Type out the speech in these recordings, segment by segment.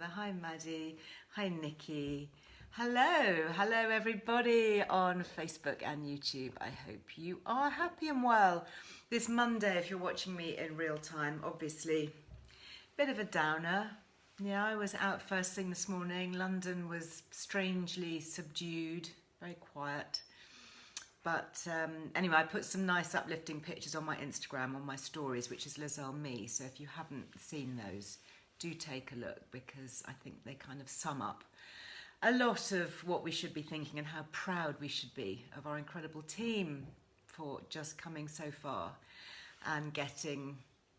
Heather. Hi, Maddie. Hi, Nikki. Hello everybody on Facebook and YouTube. I hope you are happy and well. This Monday, if you're watching me in real time, obviously, bit of a downer. Yeah, I was out first thing this morning. London was strangely subdued, very quiet. But anyway, I put some nice uplifting pictures on my Instagram, on my stories, which is Earle Me. So if you haven't seen those, do take a look, because I think they kind of sum up a lot of what we should be thinking and how proud we should be of our incredible team for just coming so far and getting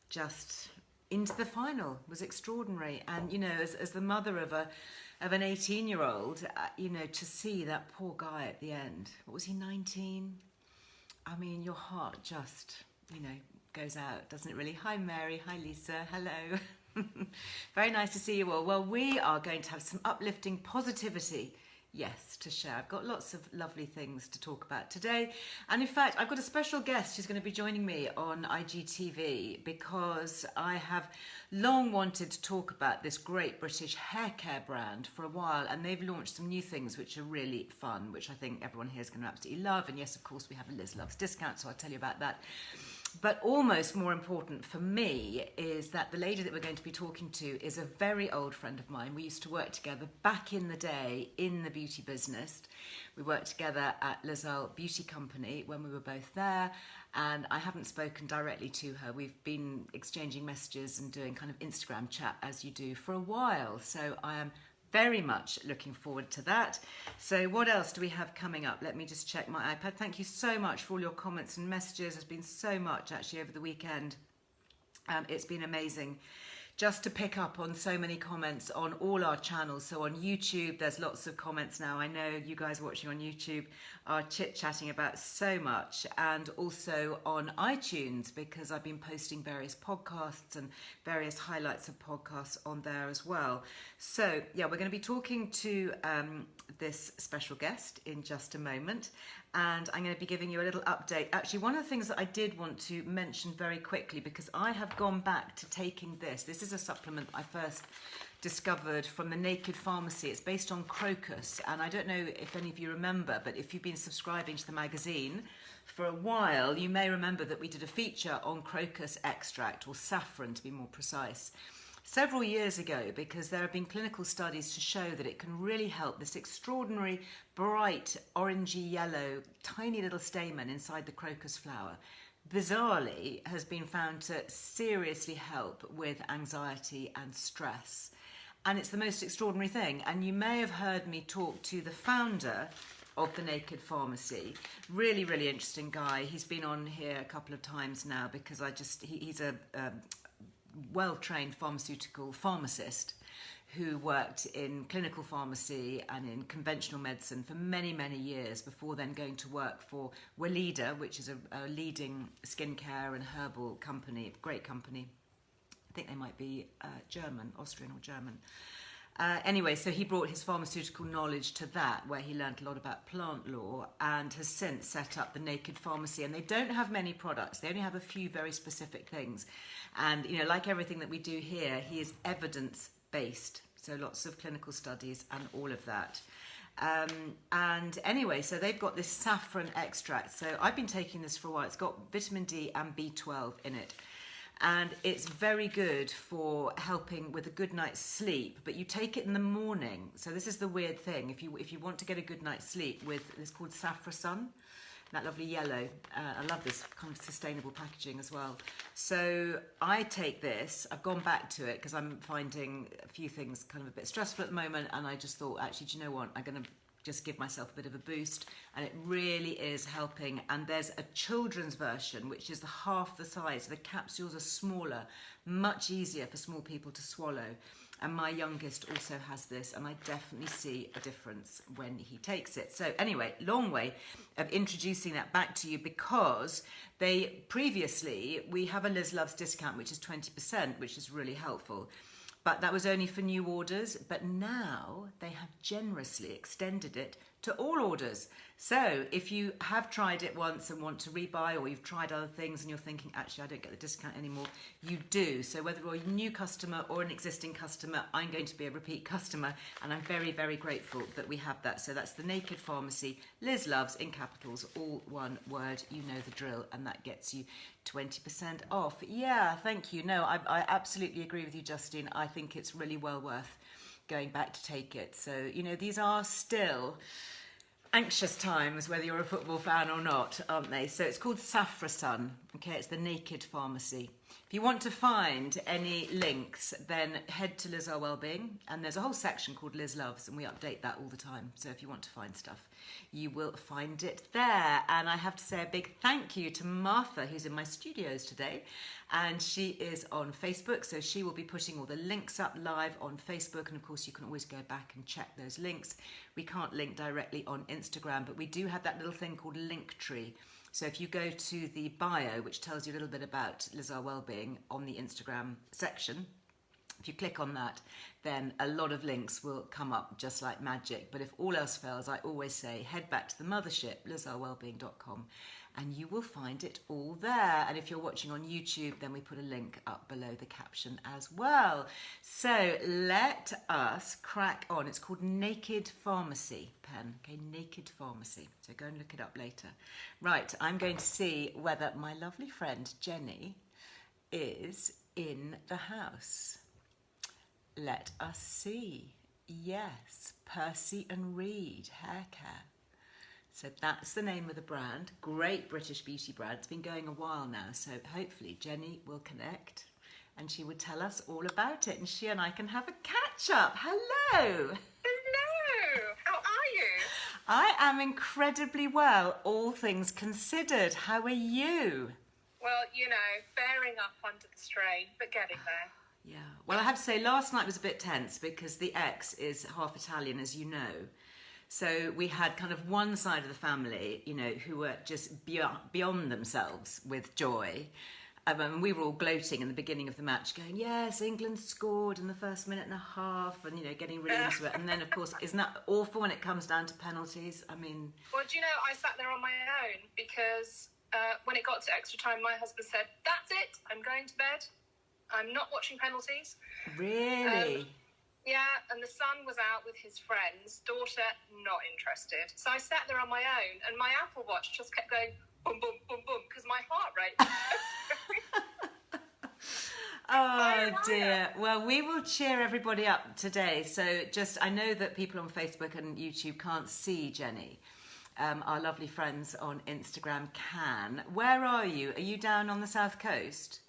just into the final. Was extraordinary. And you know, as the mother of an 18-year-old, you know, to see that poor guy at the end, what was he, 19? I mean, your heart just, you know, goes out, doesn't it really? Hi Mary, hi Lisa, hello. Very nice to see you all. Well, we are going to have some uplifting positivity, yes, to share. I've got lots of lovely things to talk about today. And in fact, I've got a special guest who's going to be joining me on IGTV, because I have long wanted to talk about this great British haircare brand for a while, and they've launched some new things which are really fun, which I think everyone here is going to absolutely love. And yes, of course, we have a Liz Loves discount, so I'll tell you about that. But almost more important for me is that the lady that we're going to be talking to is a very old friend of mine. We used to work together back in the day in the beauty business. We worked together at Earle Beauty Company when we were both there, and I haven't spoken directly to her. We've been exchanging messages and doing kind of Instagram chat as you do for a while. So I am very much looking forward to that. So what else do we have coming up? Let me just check my iPad. Thank you so much for all your comments and messages. There's been so much actually over the weekend. It's been amazing just to pick up on so many comments on all our channels. So on YouTube, there's lots of comments now. I know you guys watching on YouTube are chit-chatting about so much, and also on iTunes, because I've been posting various podcasts and various highlights of podcasts on there as well. So yeah, we're going to be talking to this special guest in just a moment, and I'm going to be giving you a little update. Actually, one of the things that I did want to mention very quickly, because I have gone back to taking this. This is a supplement I first discovered from the Naked Pharmacy. It's based on crocus, and I don't know if any of you remember, but if you've been subscribing to the magazine for a while, you may remember that we did a feature on crocus extract, or saffron to be more precise, several years ago, because there have been clinical studies to show that it can really help this extraordinary bright orangey yellow tiny little stamen inside the crocus flower. Bizarrely has been found to seriously help with anxiety and stress. And it's the most extraordinary thing. And you may have heard me talk to the founder of the Naked Pharmacy. Really, really interesting guy. He's been on here a couple of times now, because he's a well-trained pharmaceutical pharmacist who worked in clinical pharmacy and in conventional medicine for many, many years, before then going to work for Weleda, which is a leading skincare and herbal company, great company. I think they might be German, Austrian or German. Anyway, so he brought his pharmaceutical knowledge to that, where he learned a lot about plant law, and has since set up the Naked Pharmacy. And they don't have many products. They only have a few very specific things. And, you know, like everything that we do here, he is evidence-based. So lots of clinical studies and all of that. And anyway, so they've got this saffron extract. So I've been taking this for a while. It's got vitamin D and B12 in it. And it's very good for helping with a good night's sleep, but you take it in the morning. So this is the weird thing. If you want to get a good night's sleep, it's called Saffron, that lovely yellow. I love this kind of sustainable packaging as well. So I take this. I've gone back to it because I'm finding a few things kind of a bit stressful at the moment, and I just thought, actually, do you know what? I'm going to just give myself a bit of a boost, and it really is helping. And there's a children's version, which is half the size. The capsules are smaller, much easier for small people to swallow. And my youngest also has this, and I definitely see a difference when he takes it. So anyway, long way of introducing that back to you, because we have a Liz Loves discount, which is 20%, which is really helpful. But that was only for new orders. But now they have generously extended it to all orders. So if you have tried it once and want to rebuy, or you've tried other things and you're thinking, actually, I don't get the discount anymore, you do. So whether you're a new customer or an existing customer, I'm going to be a repeat customer, and I'm very, very grateful that we have that. So that's the Naked Pharmacy, Liz Loves in capitals, all one word, you know the drill, and that gets you 20% off. Yeah, thank you. No, I absolutely agree with you, Justine. I think it's really well worth going back to take it. So, you know, these are still anxious times, whether you're a football fan or not, aren't they? So it's called Saffron. Okay, it's the Naked Pharmacy. If you want to find any links, then head to Earle Wellbeing, and there's a whole section called Liz Loves, and we update that all the time. So if you want to find stuff, you will find it there. And I have to say a big thank you to Martha, who's in my studios today, and she is on Facebook, so she will be putting all the links up live on Facebook, and of course you can always go back and check those links. We can't link directly on Instagram, but we do have that little thing called Linktree. So if you go to the bio, which tells you a little bit about Earle Wellbeing on the Instagram section, if you click on that, then a lot of links will come up just like magic. But if all else fails, I always say head back to the mothership, earlewellbeing.com, and you will find it all there. And if you're watching on YouTube, then we put a link up below the caption as well. So let us crack on. It's called Naked Pharmacy, Pen. Okay, Naked Pharmacy. So go and look it up later. Right, I'm going to see whether my lovely friend Jenny is in the house. Let us see. Yes, Percy and Reed haircare. So that's the name of the brand. Great British beauty brand. It's been going a while now, so hopefully Jenny will connect and she would tell us all about it, and she and I can have a catch up. Hello. Hello. How are you? I am incredibly well, all things considered. How are you? Well, you know, bearing up under the strain, but getting there. Yeah. Well, I have to say, last night was a bit tense because the ex is half Italian, as you know. So we had kind of one side of the family, you know, who were just beyond themselves with joy. And we were all gloating in the beginning of the match, going, yes, England scored in the first minute and a half, and, you know, getting really into it. And then, of course, isn't that awful when it comes down to penalties? I mean... Well, do you know, I sat there on my own because when it got to extra time, my husband said, that's it, I'm going to bed. I'm not watching penalties. Really? Yeah, and the son was out with his friends, daughter not interested. So I sat there on my own, and my Apple Watch just kept going boom, boom, boom, boom, because my heart rate was Oh dear. Well, we will cheer everybody up today. So just, I know that people on Facebook and YouTube can't see Jenny. Our lovely friends on Instagram can. Where are you? Are you down on the south coast?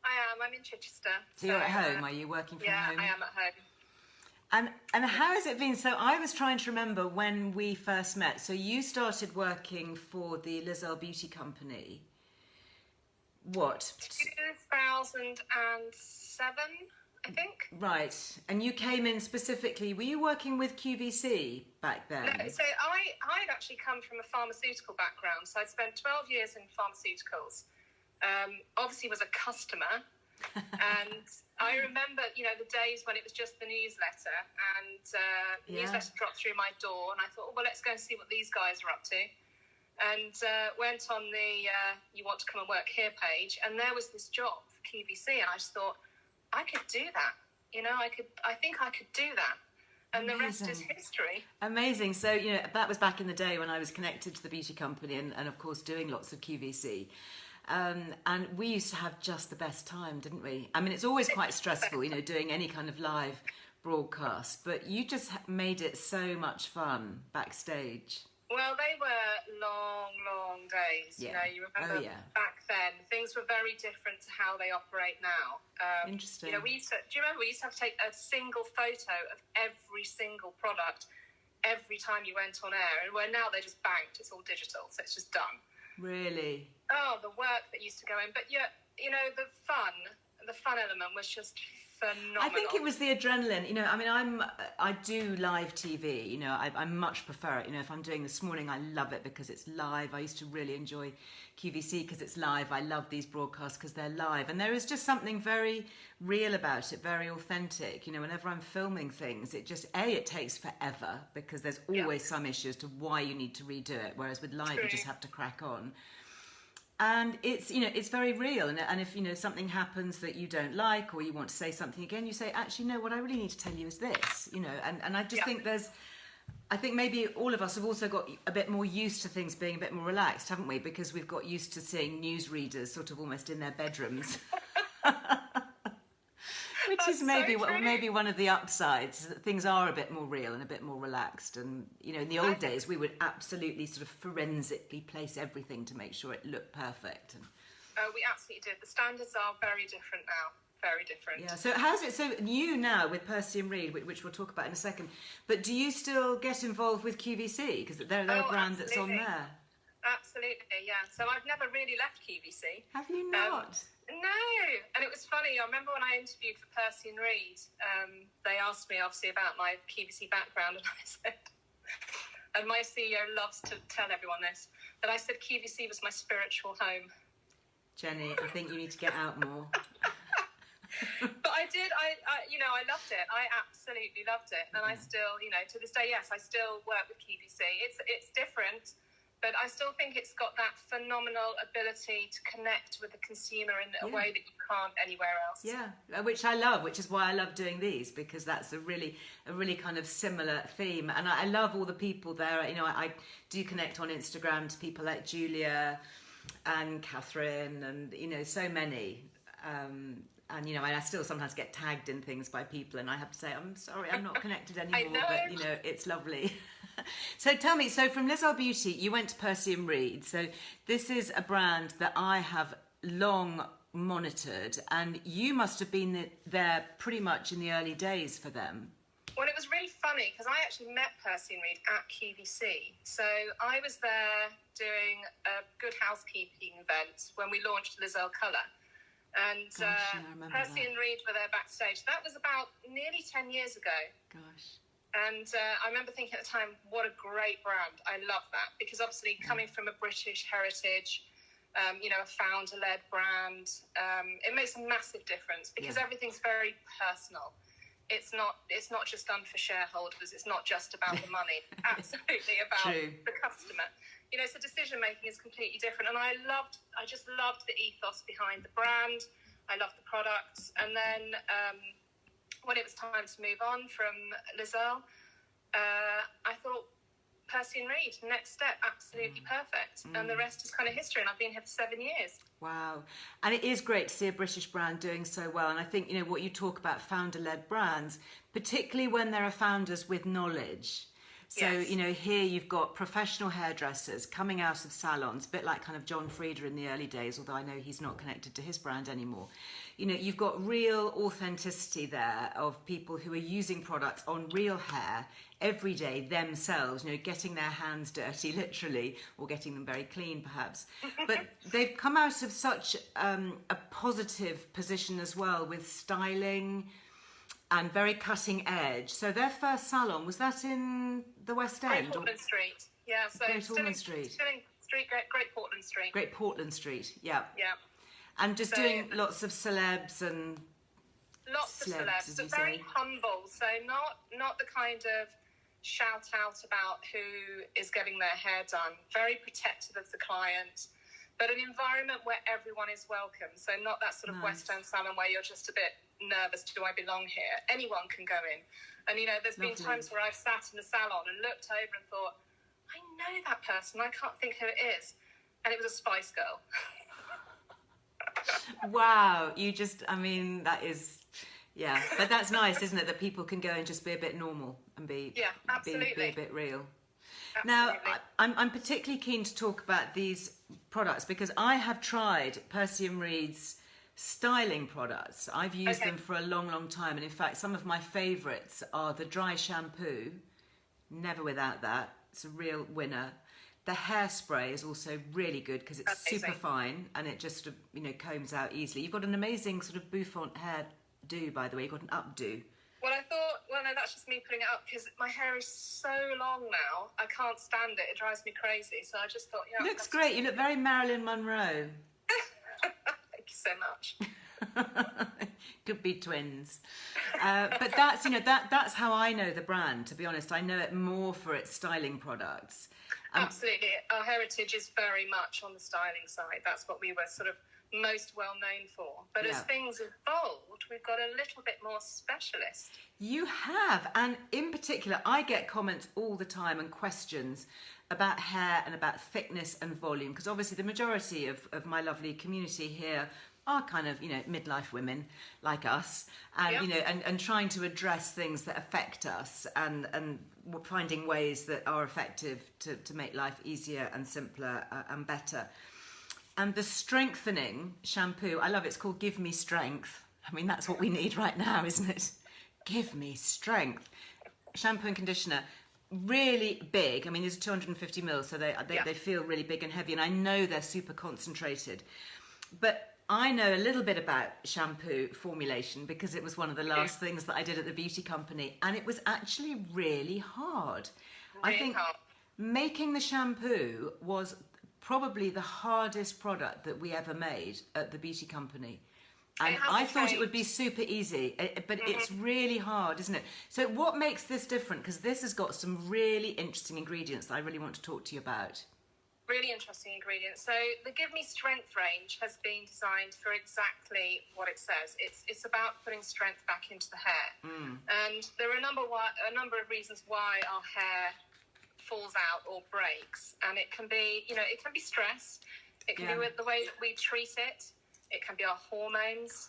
I am. I'm in Chichester. So you're at home? Are you working from home? Yeah, I am at home. And how has it been? So I was trying to remember when we first met. So you started working for the Earle Beauty Company. What? 2007, I think. Right. And you came in specifically, were you working with QVC back then? No, so I'd actually come from a pharmaceutical background. So I'd spent 12 years in pharmaceuticals. Obviously was a customer. And I remember, you know, the days when it was just the newsletter, and the newsletter dropped through my door, and I thought, well, let's go and see what these guys are up to. And went on the you want to come and work here page, and there was this job for QVC, and I just thought, I could do that. You know, I think I could do that. And the rest is history. Amazing. So, you know, that was back in the day when I was connected to the beauty company and of course doing lots of QVC. And we used to have just the best time, didn't we? I mean, it's always quite stressful, you know, doing any kind of live broadcast, but you just made it so much fun backstage. Well, they were long, long days. Yeah. You know, you remember back then, things were very different to how they operate now. Interesting. You know, do you remember we used to have to take a single photo of every single product every time you went on air, and where now they're just banked, it's all digital, so it's just done. Really? Oh, the work that used to go in. But yeah, you know, the fun element was just phenomenal. I think it was the adrenaline. You know, I mean, I do live TV. You know, I much prefer it. You know, if I'm doing This Morning, I love it because it's live. I used to really enjoy QVC because it's live. I love these broadcasts because they're live, and there is just something very real about it, very authentic. You know, whenever I'm filming things, it just it takes forever because there's always some issue as to why you need to redo it. Whereas with live, you just have to crack on. And it's, you know, it's very real. And if, you know, something happens that you don't like or you want to say something again, you say, actually, no, what I really need to tell you is this, you know. And I just think I think maybe all of us have also got a bit more used to things being a bit more relaxed, haven't we? Because we've got used to seeing newsreaders sort of almost in their bedrooms. Which is maybe one of the upsides, that things are a bit more real and a bit more relaxed. And, you know, in the old days, we would absolutely sort of forensically place everything to make sure it looked perfect. We absolutely did. The standards are very different now. Very different. Yeah, so how's it, so you now with Percy and Reed, which we'll talk about in a second, but do you still get involved with QVC? Because they're a brand that's on there. Absolutely, yeah. So I've never really left QVC. Have you not? No, and it was funny. I remember when I interviewed for Percy and Reed, they asked me obviously about my QVC background, and I said, and my CEO loves to tell everyone this, that I said QVC was my spiritual home. Jenny, I think you need to get out more. But I did. I loved it. I absolutely loved it, and I still, you know, to this day, yes, I still work with QVC. It's different. But I still think it's got that phenomenal ability to connect with the consumer in a way that you can't anywhere else. Yeah, which I love, which is why I love doing these, because that's a really kind of similar theme. And I love all the people there. You know, I do connect on Instagram to people like Julia and Catherine and, you know, so many. And, you know, I still sometimes get tagged in things by people and I have to say, I'm sorry, I'm not connected anymore, but, you know, it's lovely. So tell me, so from Earle Beauty, you went to Percy and Reed. So this is a brand that I have long monitored, and you must have been there pretty much in the early days for them. Well, it was really funny because I actually met Percy and Reed at QVC. So I was there doing a Good Housekeeping event when we launched Earle Colour. And Percy and Reed were there backstage. That was about nearly 10 years ago. Gosh. And I remember thinking at the time, what a great brand. I love that because obviously coming from a British heritage, you know, a founder-led brand, it makes a massive difference because everything's very personal. It's not just done for shareholders. It's not just about the money. Absolutely about the customer. You know, so decision-making is completely different. And I just loved the ethos behind the brand. I loved the products. And then when it was time to move on from Earle, I thought Percy and Reed, next step, absolutely perfect. And the rest is kind of history. And I've been here for 7 years. Wow. And it is great to see a British brand doing so well. And I think, you know, what you talk about founder-led brands, particularly when there are founders with knowledge. So, you know, here you've got professional hairdressers coming out of salons, a bit like kind of John Frieda in the early days, although I know he's not connected to his brand anymore. You know, you've got real authenticity there of people who are using products on real hair every day themselves, you know, getting their hands dirty, literally, or getting them very clean, perhaps. But they've come out of such a positive position as well with styling and very cutting edge. So their first salon, was that in the West End? Great Portland Street. Yeah, so Great Portland Street. Great Portland Street. Great Portland Street, yeah. Yeah. And just doing lots of celebs and... Lots of celebs, but very humble. So not the kind of shout out about who is getting their hair done. Very protective of the client. But an environment where everyone is welcome. So not that sort of West End salon where you're just a bit nervous, do I belong here? Anyone can go in. And, you know, there's been times where I've sat in the salon and looked over and thought, I know that person, I can't think who it is. And it was a Spice Girl. Wow, you just, I mean, that is, yeah. But that's nice, isn't it, that people can go and just be a bit normal and be a bit real. Absolutely. Now, I'm particularly keen to talk about these products because I have tried Percy and Reed's styling products. I've used them for a long, long time. And in fact, some of my favourites are the dry shampoo. Never without that. It's a real winner. The hairspray is also really good because it's super fine and it just, you know, combs out easily. You've got an amazing sort of bouffant hair updo, by the way. You've got an updo. Well, I thought, well, no, that's just me putting it up because my hair is so long now. I can't stand it. It drives me crazy. So I just thought, yeah. Looks great. You look very Marilyn Monroe. Thank you so much. Could be twins. But that's, that's how I know the brand, to be honest. I know it more for its styling products. Absolutely. Our heritage is very much on the styling side. That's what we were sort of most well known for. But as things evolved, we've got a little bit more specialist. You have, and in particular, I get comments all the time and questions about hair and about thickness and volume, because obviously the majority of my lovely community here are kind of, midlife women like us, and and trying to address things that affect us, and finding ways that are effective to make life easier and simpler and better. And the strengthening shampoo, I love it. It's called Give Me Strength. I mean, that's what we need right now, isn't it? Give me strength. Shampoo and conditioner, really big. I mean, these are 250 mils, so they feel really big and heavy. And I know they're super concentrated. But I know a little bit about shampoo formulation because it was one of the last things that I did at the beauty company. And it was actually really hard. Really I think hard. Making the shampoo was probably the hardest product that we ever made at the beauty company. And I thought it would be super easy, but it's really hard, isn't it? So what makes this different? Because this has got some really interesting ingredients that I really want to talk to you about. Really interesting ingredients. So the Give Me Strength range has been designed for exactly what it says. It's about putting strength back into the hair. And there are a number of reasons why our hair falls out or breaks, and it can be it can be stress, it can be with the way that we treat it, it can be our hormones.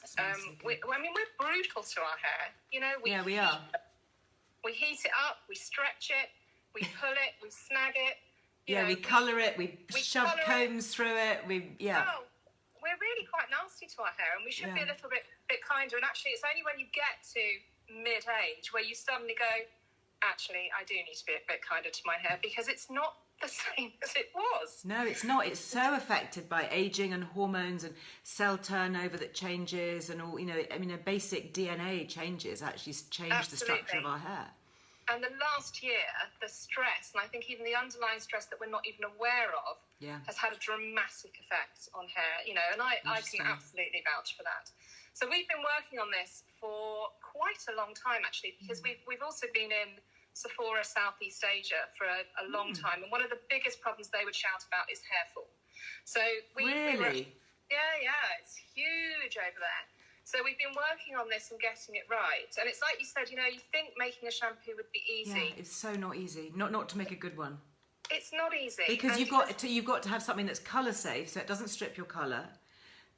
We're brutal to our hair. We are. We heat it up, we stretch it, we pull it, we snag it, we colour it, we shove combs through it, we're really quite nasty to our hair, and we should be a little bit kinder. And actually it's only when you get to mid-age where you suddenly go, actually, I do need to be a bit kinder to my hair because it's not the same as it was. No, it's not. It's so affected by aging and hormones and cell turnover that changes and all, basic DNA changes actually change the structure of our hair. And the last year, the stress, and I think even the underlying stress that we're not even aware of, has had a dramatic effect on hair, and I can absolutely vouch for that. So we've been working on this for quite a long time, actually, because we've also been in Sephora, Southeast Asia for a long time. And one of the biggest problems they would shout about is hair fall. So it's huge over there. So we've been working on this and getting it right. And it's like you said, you think making a shampoo would be easy. Yeah, it's so not easy. Not to make a good one. It's not easy. Because you've got to have something that's colour safe, so it doesn't strip your colour.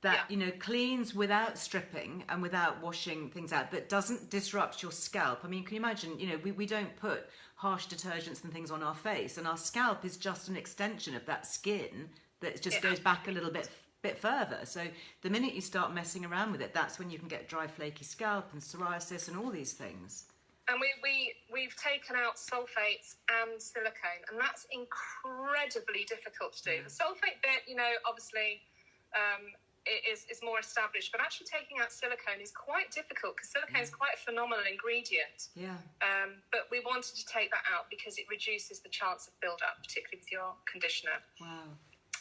That cleans without stripping and without washing things out, that doesn't disrupt your scalp. I mean, can you imagine, we don't put harsh detergents and things on our face, and our scalp is just an extension of that skin that just goes back a little bit further. So the minute you start messing around with it, that's when you can get dry, flaky scalp and psoriasis and all these things. And we've taken out sulfates and silicone, and that's incredibly difficult to do. The sulfate bit, obviously, is more established, but actually taking out silicone is quite difficult because silicone is quite a phenomenal ingredient. But we wanted to take that out because it reduces the chance of build-up, particularly with your conditioner. Wow.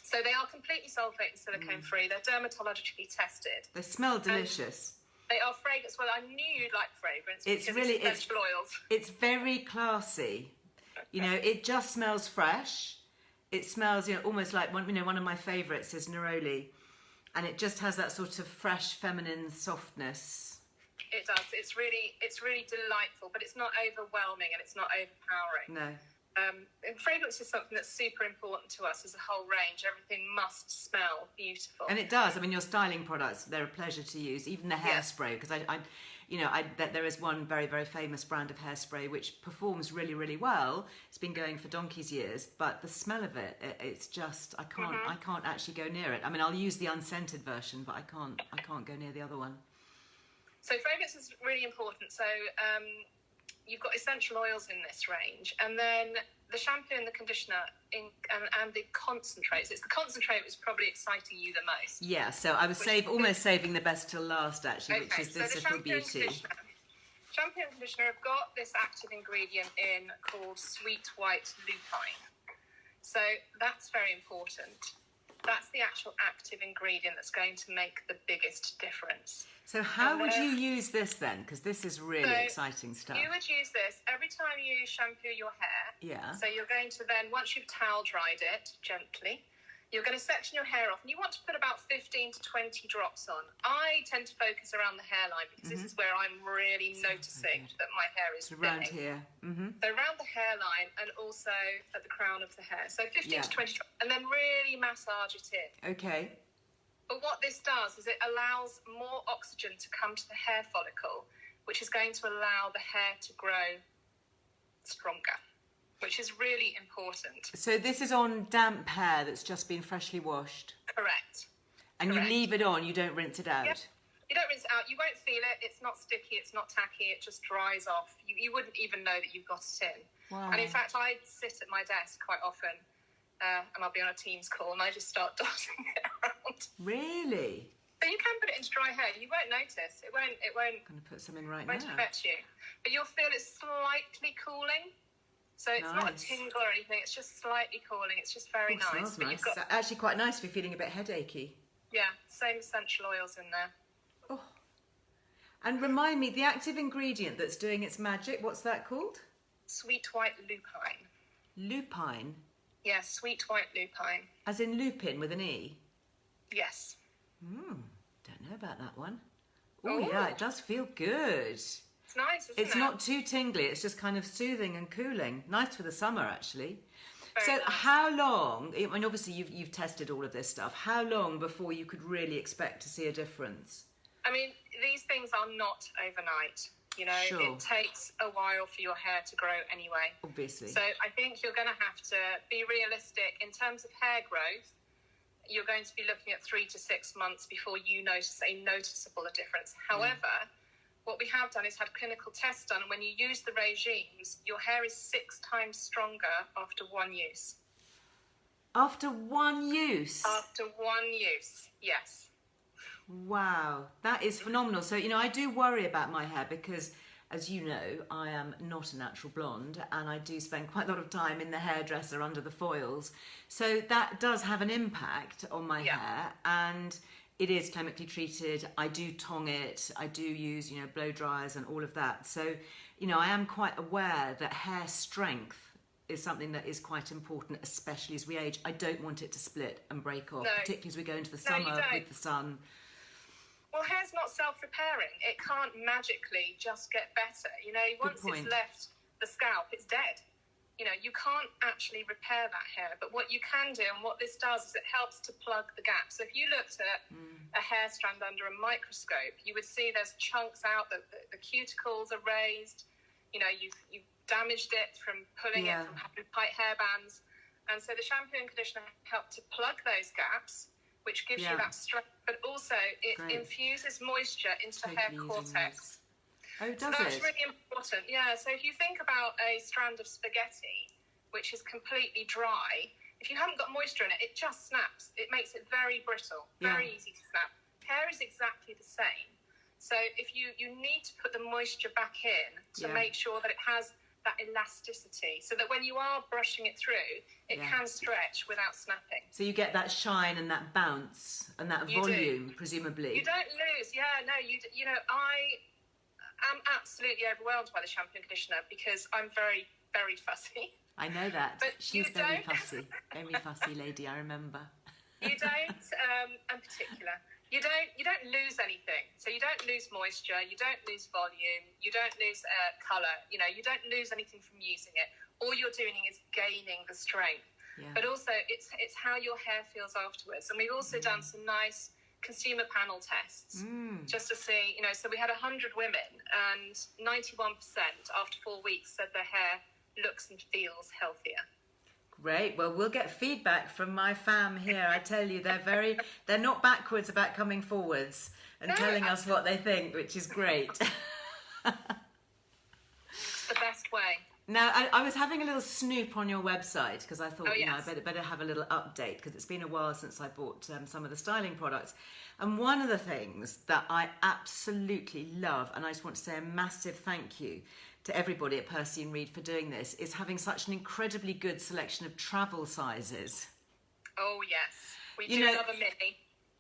So they are completely sulfate and silicone free. They're dermatologically tested. They smell delicious. They are fragrance. Well, I knew you'd like fragrance because it's vegetable oils. It's very classy. It just smells fresh. It smells, almost like one of my favourites is Neroli. And it just has that sort of fresh, feminine softness. It does. It's really delightful, but it's not overwhelming and it's not overpowering. No. And fragrance is something that's super important to us as a whole range. Everything must smell beautiful. And it does. I mean, your styling products, they're a pleasure to use. Even the hairspray, because there is one very, very famous brand of hairspray which performs really, really well. It's been going for donkey's years, but the smell of it's just I can't actually go near it. I mean, I'll use the unscented version, but I can't go near the other one. So fragrance is really important. So you've got essential oils in this range, and then the shampoo and the conditioner and the concentrates. It's the concentrate was probably exciting you the most. Yeah, so I was almost saving the best till last, actually, which is this little beauty. Shampoo and conditioner have got this active ingredient in called sweet white lupine. So that's very important. That's the actual active ingredient that's going to make the biggest difference. So how would you use this then? Because this is really exciting stuff. You would use this every time you shampoo your hair. Yeah. So you're going to then, once you've towel dried it gently, you're going to section your hair off, and you want to put about 15 to 20 drops on. I tend to focus around the hairline because this is where I'm really noticing that my hair is around thinning. here. So around the hairline and also at the crown of the hair. So 15 to 20 drops, and then really massage it in. Okay. But what this does is it allows more oxygen to come to the hair follicle, which is going to allow the hair to grow stronger, which is really important. So this is on damp hair that's just been freshly washed? Correct. And you leave it on, you don't rinse it out? Yep. You don't rinse it out, you won't feel it, it's not sticky, it's not tacky, it just dries off. You wouldn't even know that you've got it in. Wow. And in fact, I sit at my desk quite often, and I'll be on a Teams call, and I just start dotting it around. Really? So you can put it into dry hair, you won't notice, it won't I'm going to put some in right now. won't affect you. But you'll feel it's slightly cooling. So it's not a tingle or anything, it's just slightly cooling. It's just very nice. Smells nice. It's actually quite nice if you're feeling a bit headachy. Yeah, same essential oils in there. Oh. And remind me, the active ingredient that's doing its magic, what's that called? Sweet white lupine. Lupine? Yeah, sweet white lupine. As in lupin with an E? Yes. Don't know about that one. Oh, yeah, it does feel good. It's nice, isn't it? It's not too tingly, it's just kind of soothing and cooling. Nice for the summer, actually. Very nice. How long, I mean, obviously you've tested all of this stuff, how long before you could really expect to see a difference? I mean, these things are not overnight. You know, Sure. It takes a while for your hair to grow anyway. Obviously. So I think you're going to have to be realistic. In terms of hair growth, you're going to be looking at 3 to 6 months before you notice a noticeable difference. However, what we have done is had clinical tests done, and when you use the regimes, your hair is 6 times stronger after one use. After one use? After one use, yes. Wow, that is phenomenal. So, I do worry about my hair because, as you know, I am not a natural blonde and I do spend quite a lot of time in the hairdresser under the foils. So that does have an impact on my hair, and it is chemically treated. I do tong it. I do use, blow dryers and all of that. So, I am quite aware that hair strength is something that is quite important, especially as we age. I don't want it to split and break off, particularly as we go into the summer with the sun. Well, hair's not self-repairing. It can't magically just get better. Once it's left the scalp, it's dead. You can't actually repair that hair. But what you can do, and what this does, is it helps to plug the gap. So if you looked at a hair strand under a microscope, you would see there's chunks out, the cuticles are raised. You've damaged it from pulling it, from having tight hair bands. And so the shampoo and conditioner help to plug those gaps, which gives you that strength, but also it infuses moisture into the hair cortex. Oh, does so that's really important. Yeah, so if you think about a strand of spaghetti, which is completely dry, if you haven't got moisture in it, it just snaps. It makes it very brittle, very easy to snap. Hair is exactly the same. So if you need to put the moisture back in to make sure that it has that elasticity, so that when you are brushing it through, it can stretch without snapping. So you get that shine and that bounce and that volume, presumably. You don't lose. I am absolutely overwhelmed by the shampoo and conditioner because I'm very, very fussy. I know that. But she's very fussy lady, I remember. You don't, in particular. You don't lose anything. So you don't lose moisture, you don't lose volume, you don't lose colour, you don't lose anything from using it. All you're doing is gaining the strength. Yeah. But also it's how your hair feels afterwards. And we've also done some nice consumer panel tests just to see, so we had 100 women and 91% after 4 weeks said their hair looks and feels healthier. Great. Well, we'll get feedback from my fam here. I tell you, they're not backwards about coming forwards and telling us what they think, which is great. It's the best way. Now, I was having a little snoop on your website because I thought, Oh, you know, yes. I better have a little update because it's been a while since I bought some of the styling products. And one of the things that I absolutely love, and I just want to say a massive thank you to everybody at Percy and Reed for doing this, is having such an incredibly good selection of travel sizes. Oh, yes. We do love a mini.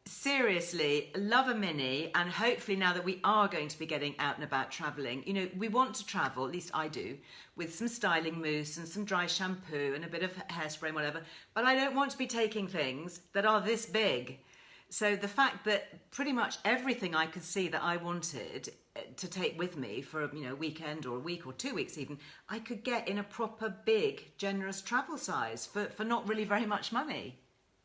Seriously, love a mini, and hopefully now that we are going to be getting out and about travelling, you know, we want to travel, at least I do, with some styling mousse and some dry shampoo and a bit of hairspray and whatever, but I don't want to be taking things that are this big. So the fact that pretty much everything I could see that I wanted to take with me for a weekend or a week or 2 weeks even, I could get in a proper big, generous travel size for not really very much money.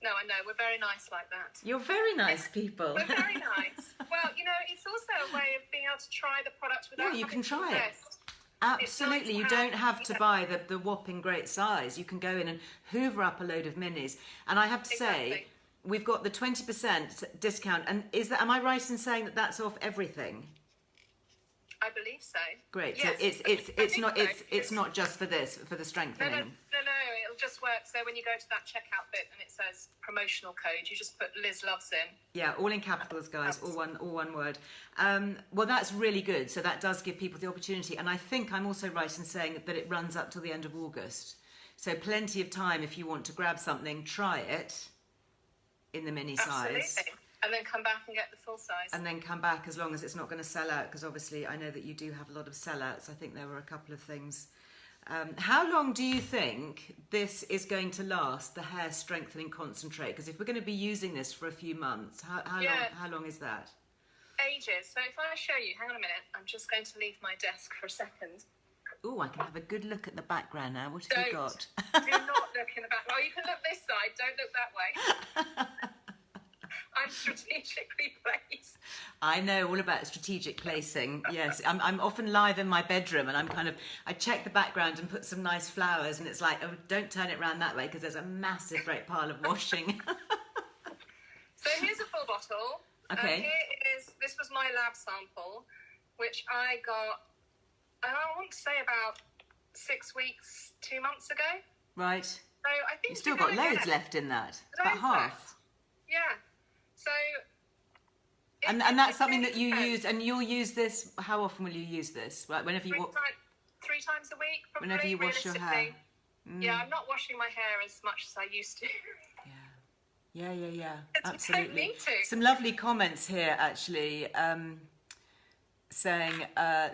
No, I know. We're very nice like that. You're very nice people. We're very nice. Well, you know, it's also a way of being able to try the product without you can having to try it. invest. Absolutely. Nice You don't have to buy the whopping great size. You can go in and hoover up a load of minis. And I have to say, we've got the 20% discount. And am I right in saying that that's off everything? I believe so. Great. Yes, So it's not just for this, for the strengthening. No. It'll just work. So when you go to that checkout bit and it says promotional code, you just put Liz Loves in. Yeah, all in capitals, guys. All one word. Well, that's really good. So that does give people the opportunity. And I think I'm also right in saying that it runs up till the end of August. So plenty of time if you want to grab something, try it in the mini size. And then come back and get the full size. And then come back as long as it's not going to sell out, because obviously I know that you do have a lot of sellouts. I think there were a couple of things. How long do you think this is going to last, the hair strengthening concentrate? Because if we're going to be using this for a few months, how long is that? Ages. So if I show you, hang on a minute, I'm just going to leave my desk for a second. Oh, I can have a good look at the background now. What have you got? Do not look in the back. Well, you can look this side. Don't look that way. I'm strategically placed. I know all about strategic placing. Yes, I'm often live in my bedroom and I check the background and put some nice flowers, and it's like, oh, don't turn it around that way because there's a massive great pile of washing. So here's a full bottle. Okay. This was my lab sample, which I got, I want to say about 6 weeks, 2 months ago. Right. So I think you've still got loads left in that. About half. Yeah. So, and that's something that you use, and you'll use this. How often will you use this? Like whenever you 3 times a week, probably. Whenever you wash your hair. Yeah, I'm not washing my hair as much as I used to. Yeah. Absolutely. I don't need to. Some lovely comments here, actually, saying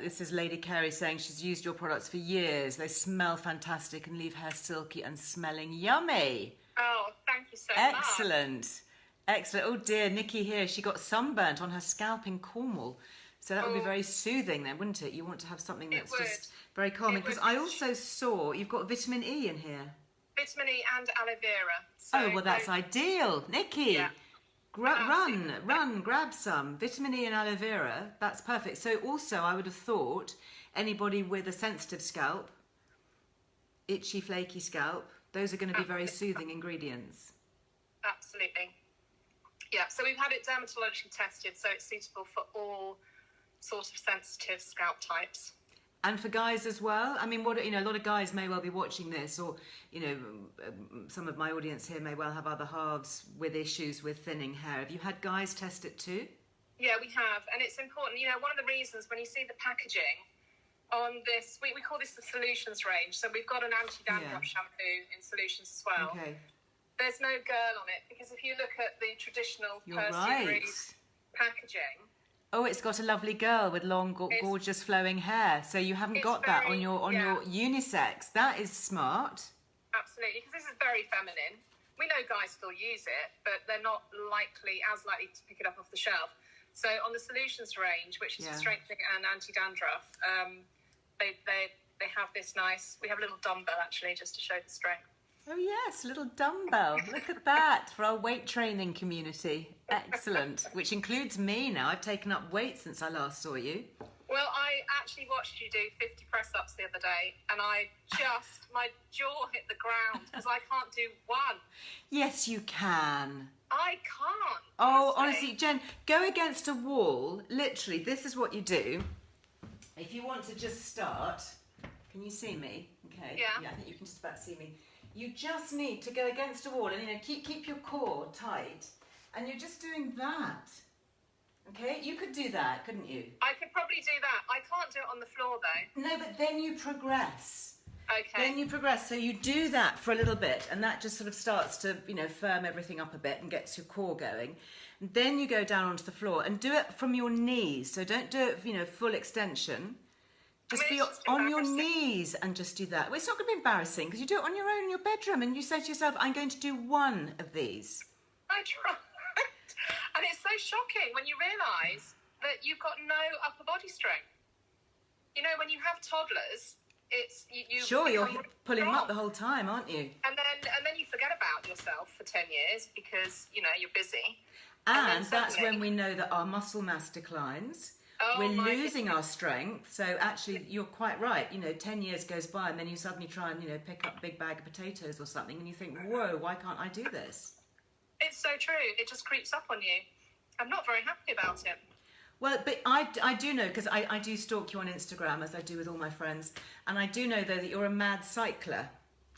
this is Lady Carey saying she's used your products for years. They smell fantastic and leave hair silky and smelling yummy. Oh, thank you so much. Excellent. Oh dear, Nikki here, she got sunburnt on her scalp in Cornwall. So that would be very soothing then, wouldn't it? You want to have something that's just very calming. Because I also saw you've got vitamin E in here. Vitamin E and aloe vera. So well, that's ideal. Nikki, yeah. run, grab some. Vitamin E and aloe vera, that's perfect. So also I would have thought anybody with a sensitive scalp, itchy, flaky scalp, those are going to be very soothing ingredients. Absolutely. Yeah, so we've had it dermatologically tested, so it's suitable for all sort of sensitive scalp types. And for guys as well? I mean, a lot of guys may well be watching this, or, some of my audience here may well have other halves with issues with thinning hair. Have you had guys test it too? Yeah, we have, and it's important. One of the reasons when you see the packaging on this, we call this the solutions range, so we've got an anti-dandruff shampoo in solutions as well. Okay. There's no girl on it, because if you look at the traditional Percy and Reed packaging... Oh, it's got a lovely girl with long, gorgeous flowing hair. So you haven't got that on your unisex. That is smart. Absolutely, because this is very feminine. We know guys still use it, but they're not as likely to pick it up off the shelf. So on the solutions range, which is for strengthening and anti-dandruff, they have this nice... We have a little dumbbell, actually, just to show the strength. Oh yes, a little dumbbell. Look at that for our weight training community. Excellent. Which includes me now. I've taken up weight since I last saw you. Well, I actually watched you do 50 press-ups the other day, and my jaw hit the ground because I can't do one. Yes, you can. I can't. Oh, honestly, Jen, go against a wall. Literally, this is what you do. If you want to just start Can you see me? Okay. Yeah. I think you can just about see me. You just need to go against a wall and, you know, keep your core tight. And you're just doing that. Okay? You could do that, couldn't you? I could probably do that. I can't do it on the floor, though. No, but then you progress. Okay. Then you progress. So you do that for a little bit, and that just sort of starts to, you know, firm everything up a bit and gets your core going. And then you go down onto the floor and do it from your knees. So don't do it, you know, full extension. Just be on your knees and just do that. Well, it's not going to be embarrassing because you do it on your own in your bedroom and you say to yourself, I'm going to do one of these. I tried. And it's so shocking when you realise that you've got no upper body strength. You know, when you have toddlers, it's you sure, you're pulling them strong. up the whole time, aren't you? And then you forget about yourself for 10 years because, you know, you're busy. And that's when we know that our muscle mass declines. We're losing our strength. So actually, you're quite right. You know, 10 years goes by and then you suddenly try and, you know, pick up a big bag of potatoes or something and you think, whoa, why can't I do this? It's so true. It just creeps up on you. I'm not very happy about it. Well, but I do know, because I do stalk you on Instagram, as I do with all my friends, and I do know, though, that you're a mad cycler.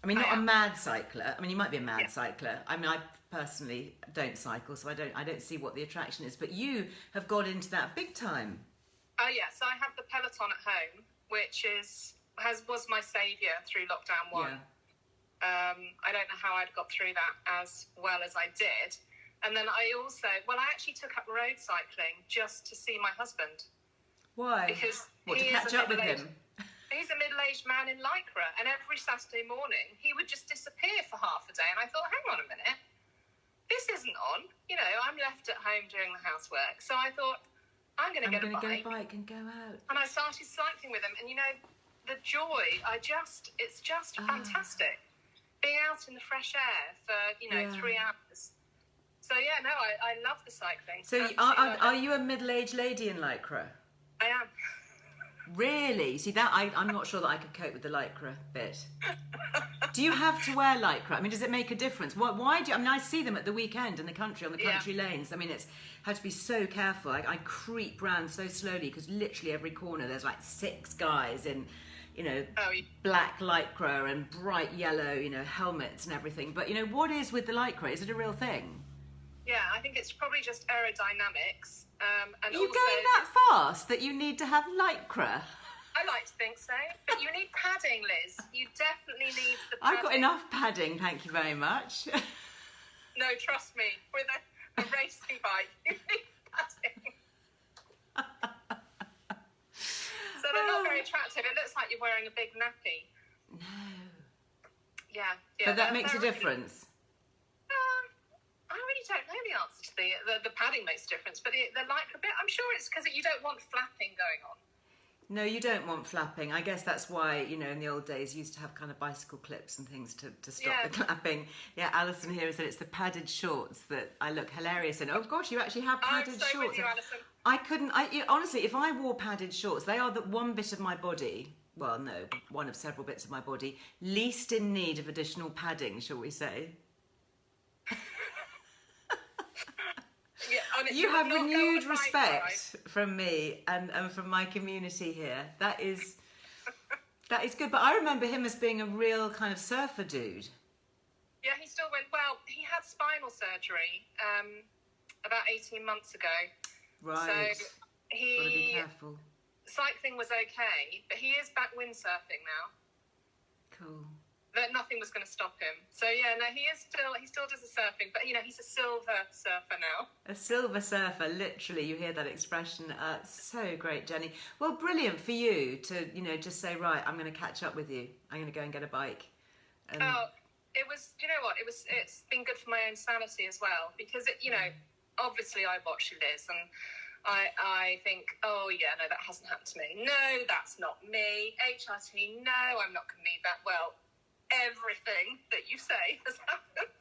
I mean, not a mad cycler. I mean, you might be a mad cycler. I mean, I personally don't cycle, so I don't see what the attraction is. But you have got into that big time. Oh, yes. I have the Peloton at home, which was my saviour through lockdown 1. Yeah. I don't know how I'd got through that as well as I did. And then I actually took up road cycling just to see my husband. Why? Because to catch up with him? He's a middle-aged man in Lycra, and every Saturday morning he would just disappear for half a day. And I thought, hang on a minute, this isn't on. You know, I'm left at home doing the housework. So I thought, I'm going to get a bike and go out. And I started cycling with him, and you know, the joy, it's just fantastic. Being out in the fresh air for, 3 hours. So yeah, no, I love the cycling. So are you a middle-aged lady in Lycra? I am. Really? See, that I'm not sure that I could cope with the Lycra bit. Do you have to wear Lycra? I mean, does it make a difference? Why do you, I mean, I see them at the weekend in the country, on the country lanes. I mean, it's had to be so careful. I creep round so slowly because literally every corner there's like 6 guys in, you know, black Lycra and bright yellow, you know, helmets and everything. But, you know, what is with the Lycra? Is it a real thing? Yeah, I think it's probably just aerodynamics. And Are you also, going that fast that you need to have Lycra? I like to think so. But you need padding, Liz. You definitely need the padding. I've got enough padding, thank you very much. No, trust me. With a racing bike, you need padding. So they're not very attractive. It looks like you're wearing a big nappy. No. Yeah. But that makes a difference. I really don't know the answer to the padding makes a difference, but the Lycra bit, I'm sure it's because you don't want flapping going on. No, you don't want flapping. I guess that's why, you know, in the old days you used to have kind of bicycle clips and things to stop the clapping. Yeah, Alison here said it's the padded shorts that I look hilarious in. Oh gosh, you actually have padded shorts. With you, Alison. I couldn't, honestly, if I wore padded shorts, they are the one bit of my body, well, no, one of several bits of my body, least in need of additional padding, shall we say. Yeah, honestly, you have renewed respect from me and from my community here. That is good. But I remember him as being a real kind of surfer dude. Yeah, he still went. Well, he had spinal surgery about 18 months ago. Right. So Gotta be careful. cycling was okay, but he is back windsurfing now. Cool. That nothing was going to stop him. So yeah, no, he still does the surfing, but you know, he's a silver surfer now. A silver surfer, literally. You hear that expression. So great, Jenny. Well, brilliant for you to, you know, just say, right, I'm going to catch up with you. I'm going to go and get a bike. It was, you know what? It's been good for my own sanity as well, because you know, obviously I watch Liz and I think, oh yeah, no, that hasn't happened to me. No, that's not me. HRT, no, I'm not going to need that. Well, everything that you say has happened.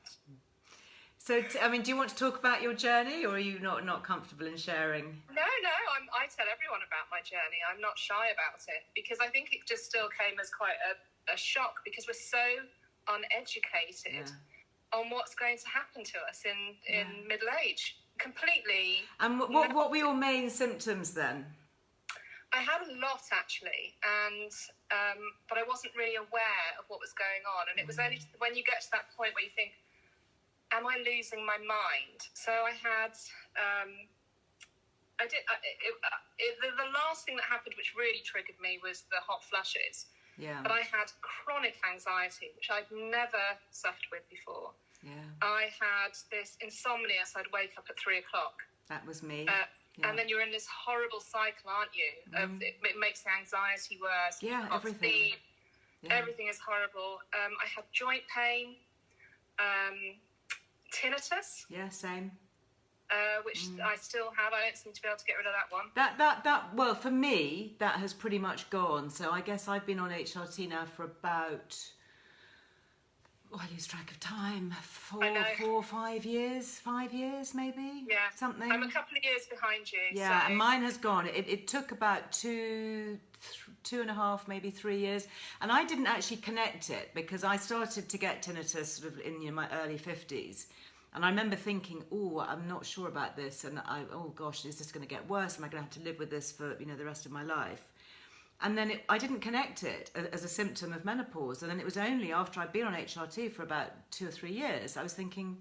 So, I mean, do you want to talk about your journey, or are you not comfortable in sharing? No, I tell everyone about my journey. I'm not shy about it, because I think it just still came as quite a shock, because we're so uneducated on what's going to happen to us in middle age. Completely. And what were your main symptoms then? I had a lot actually, and but I wasn't really aware of what was going on. And it was only when you get to that point where you think, am I losing my mind? So I had, the last thing that happened which really triggered me was the hot flushes. Yeah. But I had chronic anxiety, which I'd never suffered with before. Yeah. I had this insomnia, so I'd wake up at 3 o'clock. That was me. Yeah. And then you're in this horrible cycle, aren't you? Of it makes the anxiety worse. Yeah, everything. Yeah. Everything is horrible. I had joint pain, tinnitus. Yeah, same. Which I still have. I don't seem to be able to get rid of that one. Well, for me, that has pretty much gone. So I guess I've been on HRT now for about, I lose track of time, 4 or 5 years, 5 years maybe? Yeah. Something. I'm a couple of years behind you. Yeah, so. and mine has gone. It took about 2.5, maybe 3 years. And I didn't actually connect it because I started to get tinnitus sort of in my early 50s. And I remember thinking, oh, I'm not sure about this. And oh gosh, is this going to get worse? Am I going to have to live with this for, the rest of my life? And then I didn't connect it as a symptom of menopause. And then it was only after I'd been on HRT for about 2 or 3 years, I was thinking,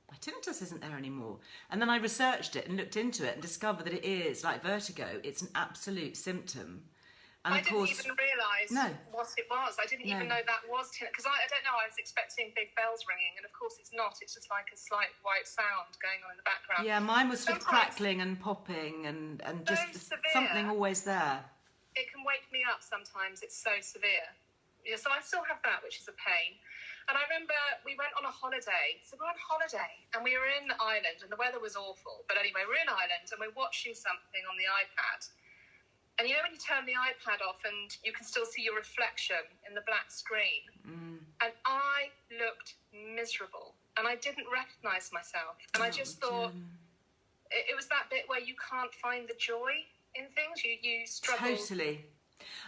my tinnitus isn't there anymore. And then I researched it and looked into it and discovered that it is, like vertigo, it's an absolute symptom. And I didn't even realise what it was. I didn't even know that was tinnitus. Because I don't know, I was expecting big bells ringing, and of course it's not. It's just like a slight white sound going on in the background. Yeah, mine was sort of crackling and popping and just something always there. It can wake me up sometimes. It's so severe. Yeah, so I still have that, which is a pain. And I remember we went on a holiday. So we're on holiday, and we were in Ireland, and the weather was awful. But anyway, we're in Ireland, and we're watching something on the iPad. And you know when you turn the iPad off and you can still see your reflection in the black screen? And I looked miserable and I didn't recognise myself. And I just thought, it was that bit where you can't find the joy in things. You struggle. Totally.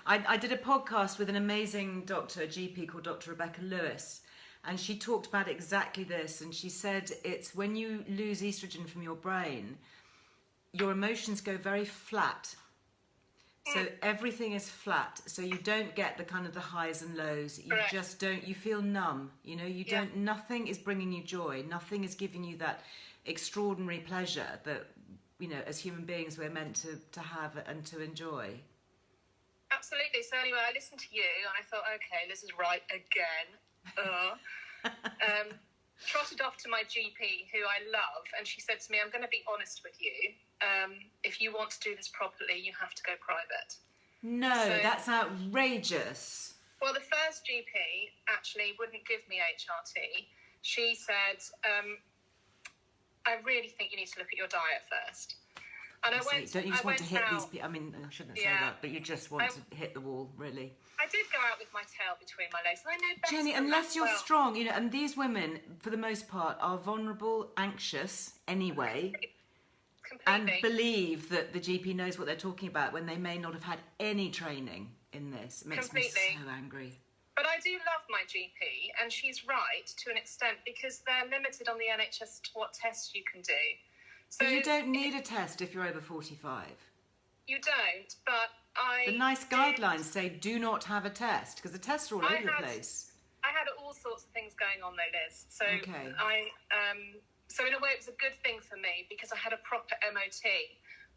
I did a podcast with an amazing doctor, a GP called Dr. Rebecca Lewis. And she talked about exactly this. And she said it's when you lose estrogen from your brain, your emotions go very flat. So everything is flat. So you don't get the kind of the highs and lows. You just don't, you feel numb. Nothing is bringing you joy. Nothing is giving you that extraordinary pleasure that, as human beings we're meant to have and to enjoy. Absolutely. So anyway, I listened to you and I thought, okay, this is right again. Trotted off to my GP, who I love, and she said to me, I'm going to be honest with you. If you want to do this properly, you have to go private. No, that's outrageous. Well, the first GP actually wouldn't give me HRT. She said, I really think you need to look at your diet first. And Don't you just want to hit these people? I mean, I shouldn't say that, but you just want to hit the wall, really. I did go out with my tail between my legs. I know better. Jenny, unless you're strong, and these women, for the most part, are vulnerable, anxious anyway. Completely. And believe that the GP knows what they're talking about when they may not have had any training in this. It makes me so angry. But I do love my GP, and she's right to an extent because they're limited on the NHS to what tests you can do. So you don't need a test if you're over 45. You don't, but the nice guidelines say do not have a test because the tests are all over the place. I had all sorts of things going on though, Liz. So okay. So in a way it was a good thing for me because I had a proper MOT.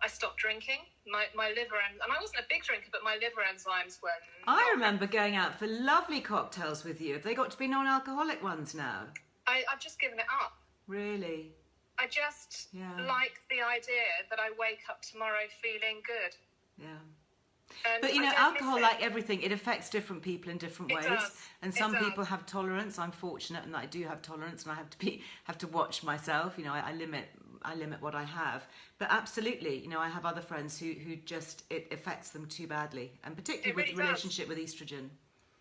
I stopped drinking. My liver, and I wasn't a big drinker, but my liver enzymes were I remember going out for lovely cocktails with you. Have they got to be non-alcoholic ones now? I've just given it up. Really? I just like the idea that I wake up tomorrow feeling good. Yeah. But alcohol, like everything, it affects different people in different ways. And some people have tolerance. I'm fortunate in that I do have tolerance, and I have to watch myself. I limit what I have. But absolutely, I have other friends who just it affects them too badly, and particularly with relationship with estrogen.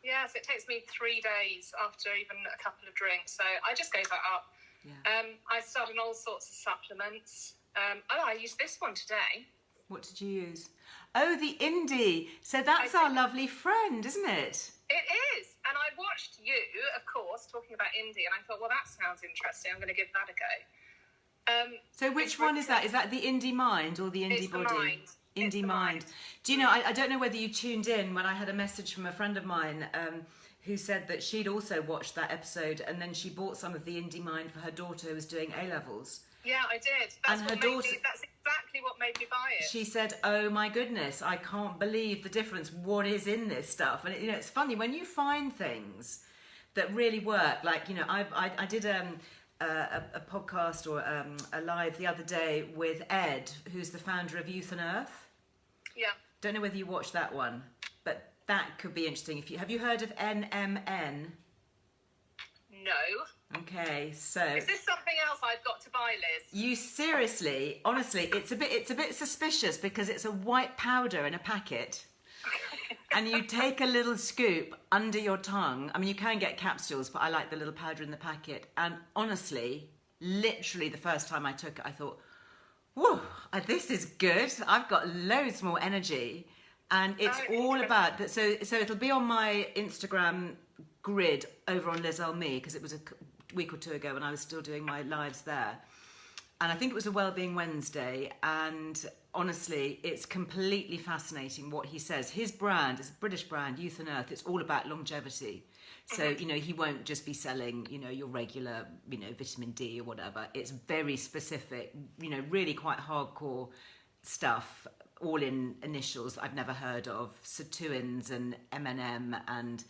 Yes, it takes me 3 days after even a couple of drinks, so I just gave that up. Yeah. I started all sorts of supplements. I used this one today. What did you use? Oh, the Indie. So that's our lovely friend, isn't it? It is. And I watched you, of course, talking about Indie, and I thought, well, that sounds interesting. I'm going to give that a go. So which one is that? Is that the Indie Mind or the Indie Body? Indie Mind. Do you know, I don't know whether you tuned in when I had a message from a friend of mine who said that she'd also watched that episode, and then she bought some of the Indie Mind for her daughter who was doing A-levels. Yeah, I did. That's exactly what made me buy it. She said, "Oh my goodness, I can't believe the difference. What is in this stuff?" And it's funny when you find things that really work. Like, you know, I did a podcast or a live the other day with Ed, who's the founder of Youth and Earth. Yeah. Don't know whether you watched that one, but that could be interesting. Have you heard of NMN? No. Okay, so is this something else I've got to buy, Liz? You seriously, honestly, it's a bit suspicious because it's a white powder in a packet. And you take a little scoop under your tongue. I mean, you can get capsules, but I like the little powder in the packet. And honestly, literally the first time I took it, I thought, whoa, this is good. I've got loads more energy. And it's all about that. So it'll be on my Instagram grid over on Liz Me, because it was a week or two ago when I was still doing my lives there. And I think it was a Wellbeing Wednesday, and honestly, it's completely fascinating what he says. His brand is a British brand, Youth and Earth. It's all about longevity. So, you know, he won't just be selling, you know, your regular, you know, vitamin D or whatever. It's very specific, you know, really quite hardcore stuff, all in initials I've never heard of. Sirtuins and M&M and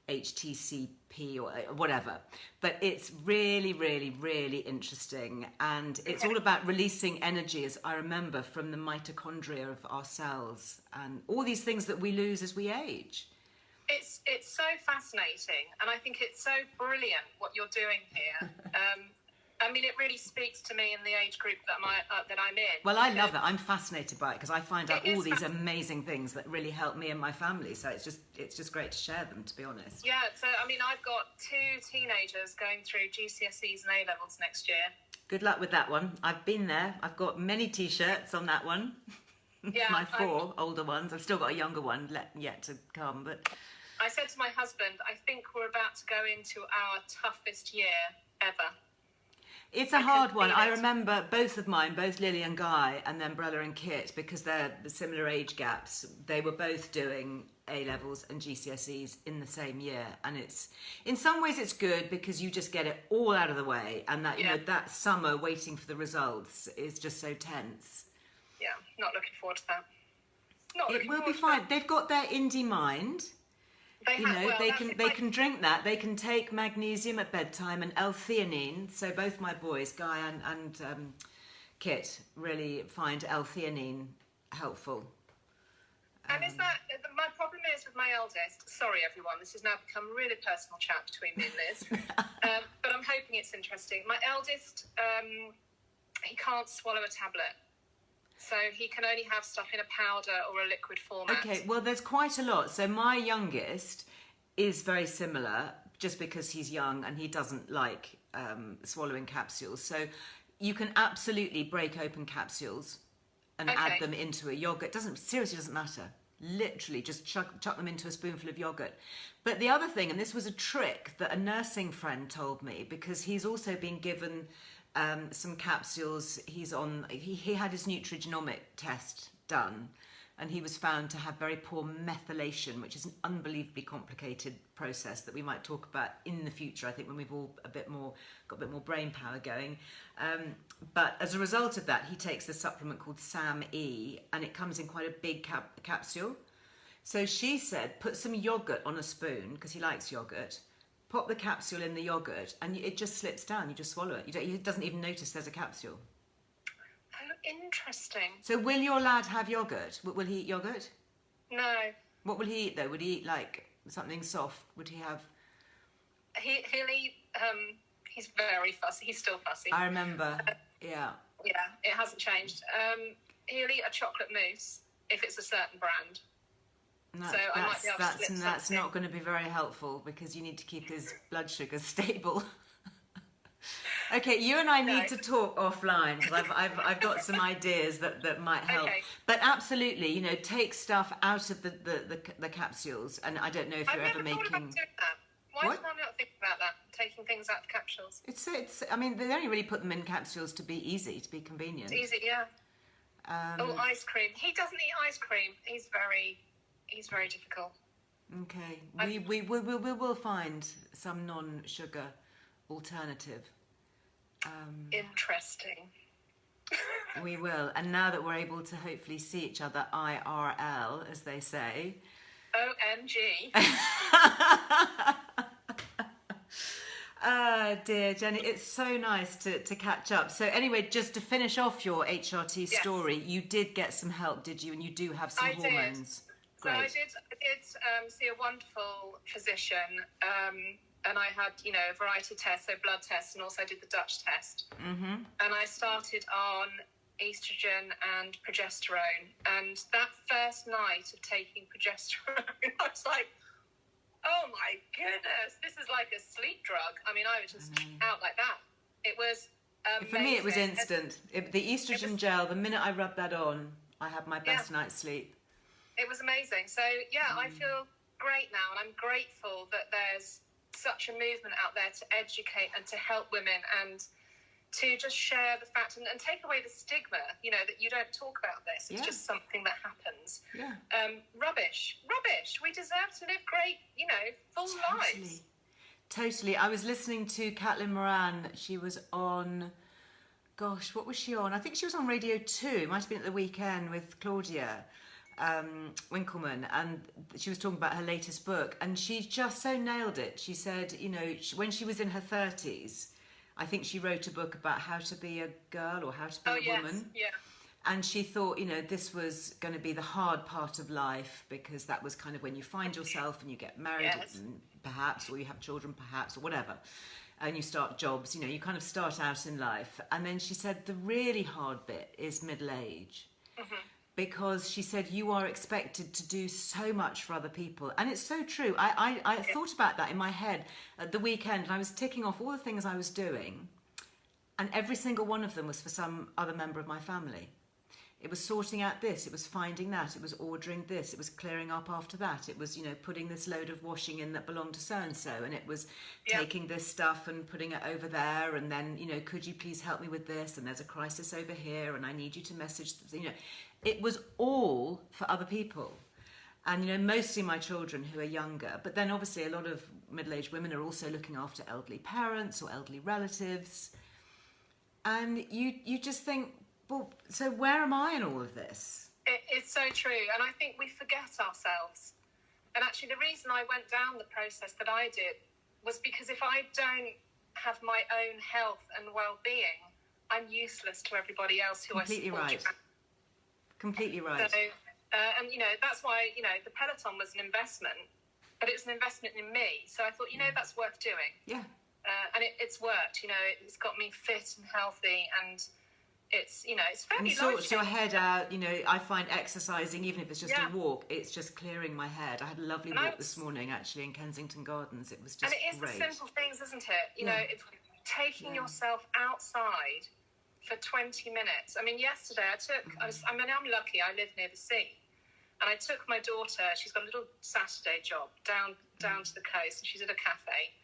HTCP or whatever, but it's really, really, really interesting, and it's all about releasing energy, as I remember, from the mitochondria of our cells and all these things that we lose as we age. It's so fascinating, and I think it's so brilliant what you're doing here. I mean, it really speaks to me in the age group that I'm in. Well, I love it. I'm fascinated by it because I find out all these amazing things that really help me and my family. So it's just great to share them, to be honest. Yeah. So I mean, I've got 2 teenagers going through GCSEs and A-levels next year. Good luck with that one. I've been there. I've got many T-shirts on that one. Yeah. My 4 older ones. I've still got a younger one yet to come, but. I said to my husband, I think we're about to go into our toughest year ever. It's a hard one. I remember both of mine, both Lily and Guy, and then Brella and Kit, because they're similar age gaps. They were both doing A-levels and GCSEs in the same year, and it's in some ways it's good because you just get it all out of the way, and that you know that summer waiting for the results is just so tense. Yeah, not looking forward to that. It will be fine. They've got their Indie Mind. They can drink that. They can take magnesium at bedtime and L-theanine. So both my boys, Guy and Kit, really find L-theanine helpful. And is that my problem is with my eldest? Sorry, everyone, this has now become a really personal chat between me and Liz. But I'm hoping it's interesting. My eldest, he can't swallow a tablet. So he can only have stuff in a powder or a liquid format. Okay, well, there's quite a lot. So my youngest is very similar, just because he's young and he doesn't like swallowing capsules. So you can absolutely break open capsules and add them into a yogurt. Seriously doesn't matter. Literally, just chuck them into a spoonful of yogurt. But the other thing, and this was a trick that a nursing friend told me, because he's also been given some capsules. He had his nutrigenomic test done, and he was found to have very poor methylation, which is an unbelievably complicated process that we might talk about in the future, I think, when we've all got a bit more brain power going. But as a result of that, he takes this supplement called SAM-E, and it comes in quite a big capsule. So she said, put some yogurt on a spoon, because he likes yogurt. Pop the capsule in the yogurt, and it just slips down. You just swallow it. He doesn't even notice there's a capsule. Oh, interesting. So will your lad have yogurt? Will he eat yogurt? No. What will he eat, though? Would he eat, like, something soft? Would he have... He'll eat... he's very fussy. He's still fussy. I remember, yeah. Yeah, it hasn't changed. He'll eat a chocolate mousse if it's a certain brand. That's not going to be very helpful, because you need to keep his blood sugar stable. Okay, you and I need to talk offline, because I've got some ideas that might help. Okay. But absolutely, you know, take stuff out of the capsules, and I don't know if you're ever making. I've never thought about doing that. Why did I not think about that? Taking things out of capsules. It's. I mean, they only really put them in capsules to be easy, to be convenient. It's easy, yeah. Ice cream. He doesn't eat ice cream. He's very difficult. Okay, we will find some non-sugar alternative. Interesting. We will, and now that we're able to hopefully see each other IRL, as they say. OMG. Dear Jenny, it's so nice to catch up. So anyway, just to finish off your HRT story, you did get some help, did you? And you do have some hormones. So I did see a wonderful physician, and I had, a variety of tests, so blood tests, and also did the Dutch test. Mm-hmm. And I started on estrogen and progesterone. And that first night of taking progesterone, I was like, oh my goodness, this is like a sleep drug. I mean, I was just out like that. It was amazing. For me, it was instant. The estrogen gel, the minute I rubbed that on, I had my best night's sleep. It was amazing. So, I feel great now, and I'm grateful that there's such a movement out there to educate and to help women and to just share the fact and take away the stigma, that you don't talk about this. It's just something that happens. Yeah. Rubbish. We deserve to live great, full lives. Totally. I was listening to Caitlin Moran. She was on, what was she on? I think she was on Radio 2. It might have been at the weekend with Claudia Winkleman, and she was talking about her latest book, and she just so nailed it. She said, when she was in her 30s, I think she wrote a book about how to be a girl or how to be a woman. Yeah. And she thought, this was going to be the hard part of life, because that was kind of when you find yourself and you get married, perhaps, or you have children, perhaps, or whatever, and you start jobs, you kind of start out in life. And then she said the really hard bit is middle age. Mm-hmm. Because she said you are expected to do so much for other people. And it's so true. I thought about that in my head at the weekend, and I was ticking off all the things I was doing, and every single one of them was for some other member of my family. It was sorting out this, it was finding that, it was ordering this, it was clearing up after that, it was, putting this load of washing in that belonged to so-and-so, and it was taking this stuff and putting it over there, and then, could you please help me with this, and there's a crisis over here, and I need you to message, It was all for other people. And, mostly my children who are younger. But then obviously a lot of middle-aged women are also looking after elderly parents or elderly relatives. And you just think, well, so where am I in all of this? It's so true. And I think we forget ourselves. And actually the reason I went down the process that I did was because if I don't have my own health and well-being, I'm useless to everybody else who Completely I support. Completely right. So, and that's why the Peloton was an investment, but it was an investment in me. So I thought, that's worth doing. Yeah. And it's worked. It's got me fit and healthy, and it's it's fairly. And sorts your head out. I find exercising, even if it's just a walk, it's just clearing my head. I had a lovely walk this morning, actually, in Kensington Gardens. It was just great. And it is the simple things, isn't it? It's taking yourself outside for 20 minutes. I mean, yesterday I'm lucky, I live near the sea, and I took my daughter, she's got a little Saturday job down to the coast, and she's at a cafe,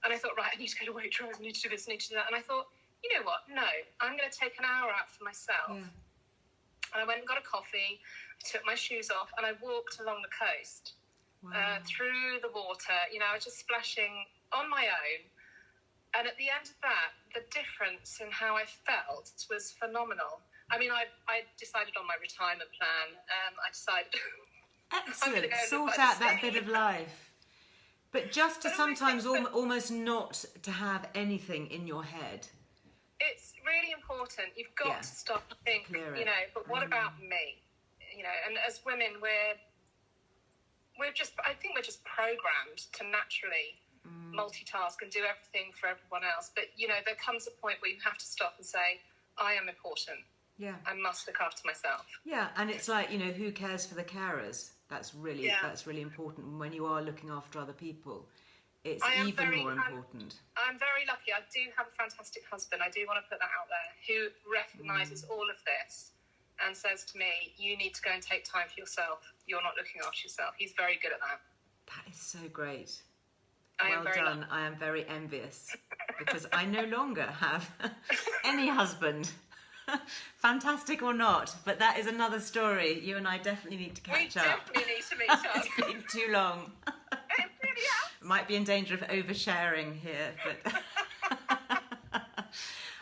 and I thought, right, I need to go to Waitrose, I need to do this, I need to do that, and I thought, you know what, no, I'm going to take an hour out for myself. And I went and got a coffee, I took my shoes off, and I walked along the coast. Through the water, I was just splashing on my own. And at the end of that, the difference in how I felt was phenomenal. I mean, I decided on my retirement plan. I decided... Excellent. Sort out that bit of life. But just to sometimes almost not to have anything in your head. It's really important. You've got to stop and think, but what about me? And as women, we're just programmed to naturally multitask and do everything for everyone else. But, there comes a point where you have to stop and say, I am important. Yeah. I must look after myself. Yeah, and it's like, who cares for the carers? That's really important. When you are looking after other people, it's even more important. I'm very lucky. I do have a fantastic husband. I do want to put that out there, who recognises all of this and says to me, you need to go and take time for yourself. You're not looking after yourself. He's very good at that. That is so great. Well done. I am very envious because I no longer have any husband. Fantastic or not, but that is another story. You and I definitely need to catch up. We definitely need to meet up. It's been too long. It really has. Might be in danger of oversharing here, but...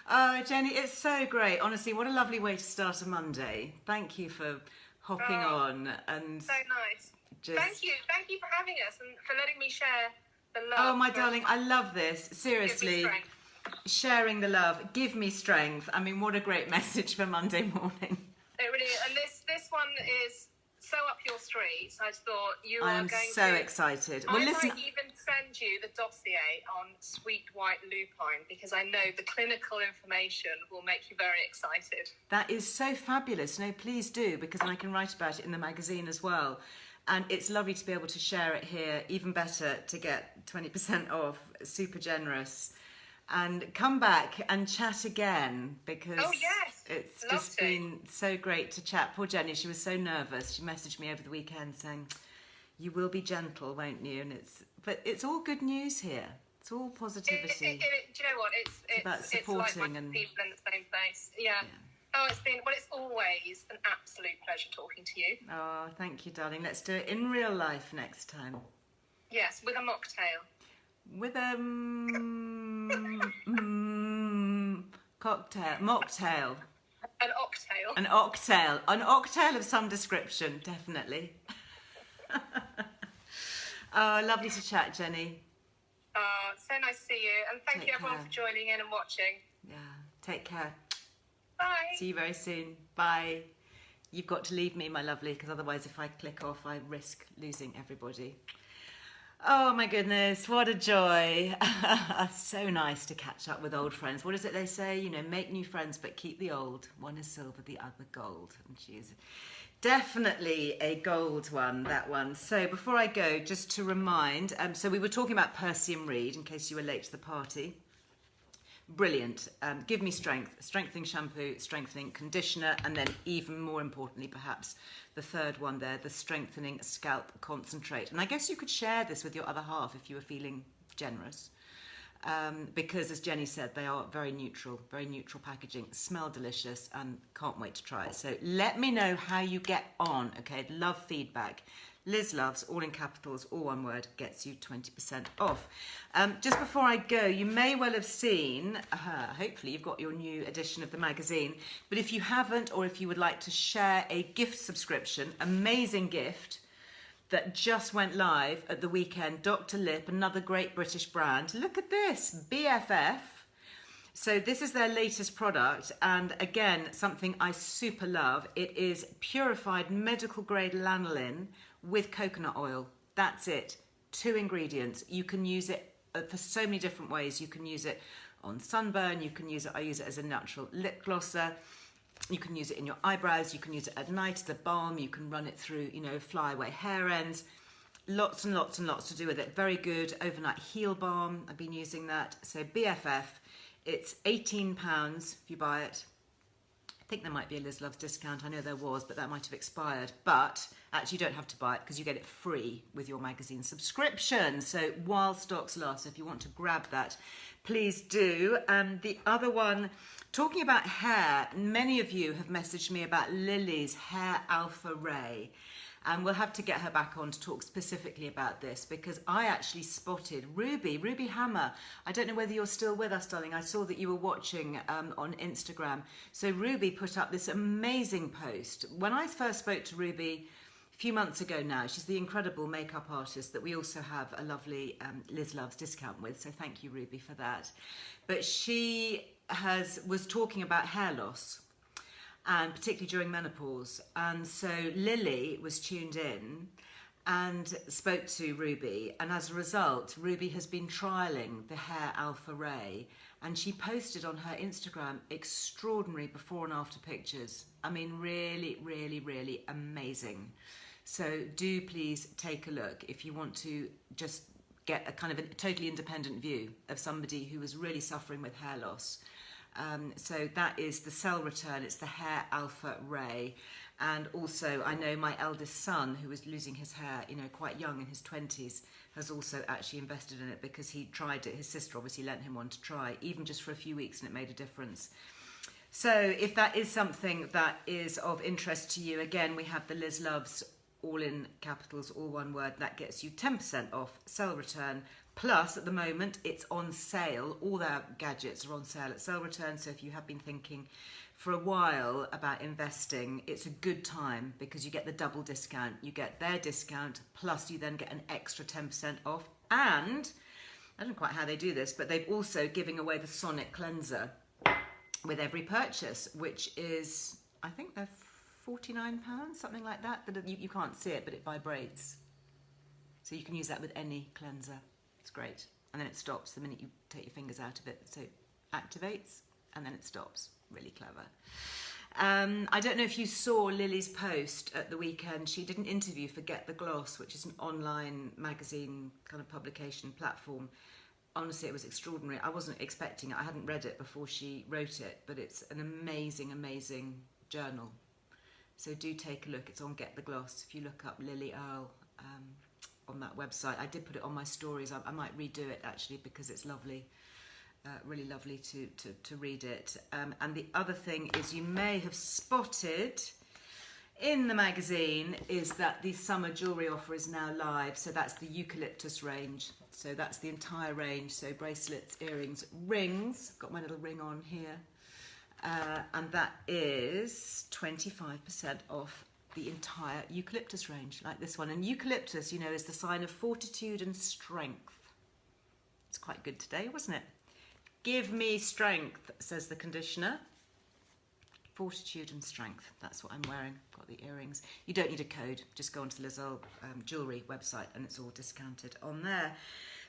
Oh, Jenny, it's so great. Honestly, what a lovely way to start a Monday. Thank you for hopping on. And so nice. Just... Thank you for having us and for letting me share the love. Oh, my darling, I love this. Seriously. Sharing the love. Give me strength. I mean, what a great message for Monday morning. It really is. And this one is so up your street. I thought you are going to... I am so excited. Well, listen... might even send you the dossier on sweet white lupine because I know the clinical information will make you very excited. That is so fabulous. No, please do, because I can write about it in the magazine as well. And it's lovely to be able to share it here. Even better to get 20% off. Super generous. And come back and chat again because it's just been so great to chat. Poor Jenny, she was so nervous. She messaged me over the weekend saying, "You will be gentle, won't you?" And but it's all good news here. It's all positivity. Do you know what? It's about supporting it's like and people in the same place. Yeah. Oh, it's always an absolute pleasure talking to you. Oh, thank you, darling. Let's do it in real life next time. Yes, with a mocktail. With a mocktail. An ocktail of some description, definitely. Oh, lovely to chat, Jenny. So nice to see you, and thank you everyone for joining in and watching. Yeah, take care. Bye. See you very soon. Bye. You've got to leave me, my lovely, because otherwise if I click off, I risk losing everybody. Oh my goodness, what a joy. So nice to catch up with old friends. What is it they say? You know, make new friends, but keep the old. One is silver, the other gold. And she's definitely a gold one, that one. So before I go, just to remind, so we were talking about Percy and Reed, in case you were late to the party. Brilliant. Give me strength, strengthening shampoo, strengthening conditioner, and then even more importantly, perhaps, the third one there, the strengthening scalp concentrate. And I guess you could share this with your other half if you were feeling generous. Because as Jenny said, they are very neutral packaging, smell delicious, and can't wait to try it. So let me know how you get on, okay? Love feedback. Liz Loves, all in capitals, all one word, gets you 20% off. Just before I go, you may well have seen, hopefully you've got your new edition of the magazine, but if you haven't, or if you would like to share a gift subscription, amazing gift, that just went live at the weekend, Dr. Lip, another great British brand. Look at this, BFF. So this is their latest product, and again, something I super love. It is purified medical grade lanolin with coconut oil. That's it. 2 ingredients. You can use it for so many different ways. You can use it on sunburn. You can use it, I use it as a natural lip glosser. You can use it in your eyebrows. You can use it at night as a balm. You can run it through, you know, fly away hair ends. Lots and lots and lots to do with it. Very good overnight heel balm. I've been using that. So BFF, it's £18 if you buy it. I think there might be a Liz Loves discount. I know there was, but that might have expired. But actually you don't have to buy it because you get it free with your magazine subscription. So while stocks last, if you want to grab that, please do. The other one, talking about hair, many of you have messaged me about Lily's Hair Alpha Ray. And we'll have to get her back on to talk specifically about this because I actually spotted Ruby Hammer. I don't know whether you're still with us, darling. I saw that you were watching on Instagram. So Ruby put up this amazing post. When I first spoke to Ruby a few months ago now, she's the incredible makeup artist that we also have a lovely Liz Loves discount with. So thank you, Ruby, for that. But she was talking about hair loss, and particularly during menopause. And so Lily was tuned in and spoke to Ruby, and as a result, Ruby has been trialling the Hair Alpha Ray, and she posted on her Instagram extraordinary before and after pictures. I mean, really, really, really amazing. So do please take a look if you want to just get a kind of a totally independent view of somebody who was really suffering with hair loss. So that is the Cell Return, it's the Hair Alpha Ray. And also I know my eldest son, who was losing his hair, you know, quite young in his 20s, has also actually invested in it because he tried it. His sister obviously lent him one to try, even just for a few weeks, and it made a difference. So if that is something that is of interest to you, again, we have the Liz Loves, all in capitals, all one word. That gets you 10% off sale return. Plus, at the moment, it's on sale. All their gadgets are on sale at sale return. So if you have been thinking for a while about investing, it's a good time because you get the double discount. You get their discount, plus you then get an extra 10% off. And I don't know quite how they do this, but they've also giving away the Sonic Cleanser with every purchase, which is, I think they're £49, something like that. But you can't see it, but it vibrates. So you can use that with any cleanser. It's great. And then it stops the minute you take your fingers out of it. So it activates and then it stops. Really clever. I don't know if you saw Lily's post at the weekend. She did an interview for Get the Gloss, which is an online magazine kind of publication platform. Honestly, it was extraordinary. I wasn't expecting it. I hadn't read it before she wrote it, but it's an amazing, amazing journal. So do take a look. It's on Get the Gloss. If you look up Lily Earle on that website. I did put it on my stories. I might redo it, actually, because it's lovely. Really lovely to read it. And the other thing is, you may have spotted in the magazine is that the summer jewellery offer is now live. So that's the eucalyptus range. So that's the entire range. So bracelets, earrings, rings. Got my little ring on here. And that is 25% off the entire eucalyptus range, like this one. And eucalyptus, you know, is the sign of fortitude and strength. It's quite good today, wasn't it? Give me strength, says the conditioner. Fortitude and strength. That's what I'm wearing. Got the earrings. You don't need a code. Just go onto the Liz Earle jewellery website and it's all discounted on there.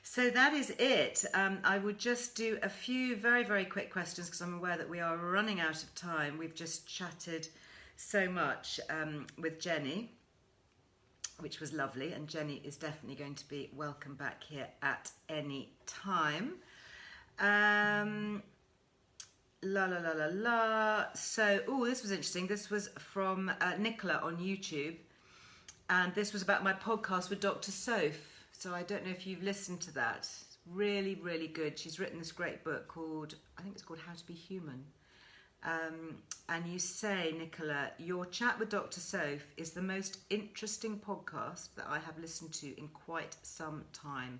So that is it. I would just do a few very, very quick questions because I'm aware that we are running out of time. We've just chatted so much with Jenny, which was lovely. And Jenny is definitely going to be welcome back here at any time. So, this was interesting. This was from Nicola on YouTube, and this was about my podcast with Dr. Soph. So I don't know if you've listened to that. It's really, really good. She's written this great book called, I think it's called How to Be Human. And you say, Nicola, your chat with Dr. Soph is the most interesting podcast that I have listened to in quite some time.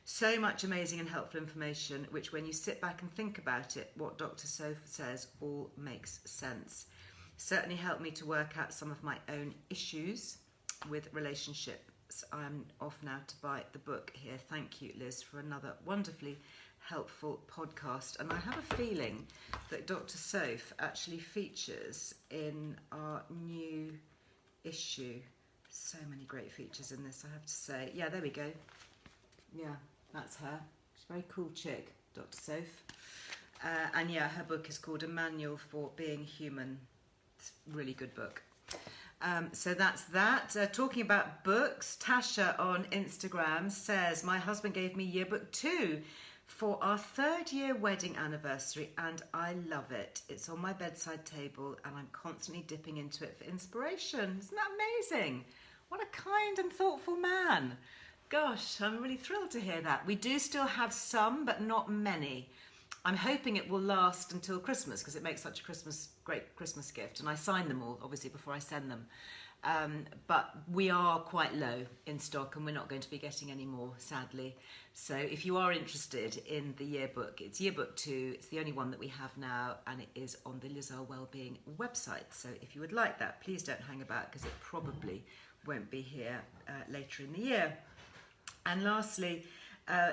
So much amazing and helpful information, which when you sit back and think about it, what Dr. Soph says all makes sense. Certainly helped me to work out some of my own issues with relationships. I'm off now to buy the book here. Thank you, Liz, for another wonderfully helpful podcast. And I have a feeling that Dr. Soph actually features in our new issue. So many great features in this, I have to say. Yeah, there we go. Yeah. That's her. She's a very cool chick, Dr. Soph. And yeah, her book is called A Manual for Being Human. It's a really good book. So that's that. Talking about books, Tasha on Instagram says, my husband gave me yearbook 2 for our 3rd year wedding anniversary and I love it. It's on my bedside table and I'm constantly dipping into it for inspiration. Isn't that amazing? What a kind and thoughtful man. Gosh, I'm really thrilled to hear that. We do still have some, but not many. I'm hoping it will last until Christmas because it makes such a great Christmas gift. And I sign them all, obviously, before I send them. But we are quite low in stock and we're not going to be getting any more, sadly. So if you are interested in the yearbook, it's yearbook 2. It's the only one that we have now and it is on the Earle Wellbeing website. So if you would like that, please don't hang about because it probably won't be here later in the year. And lastly,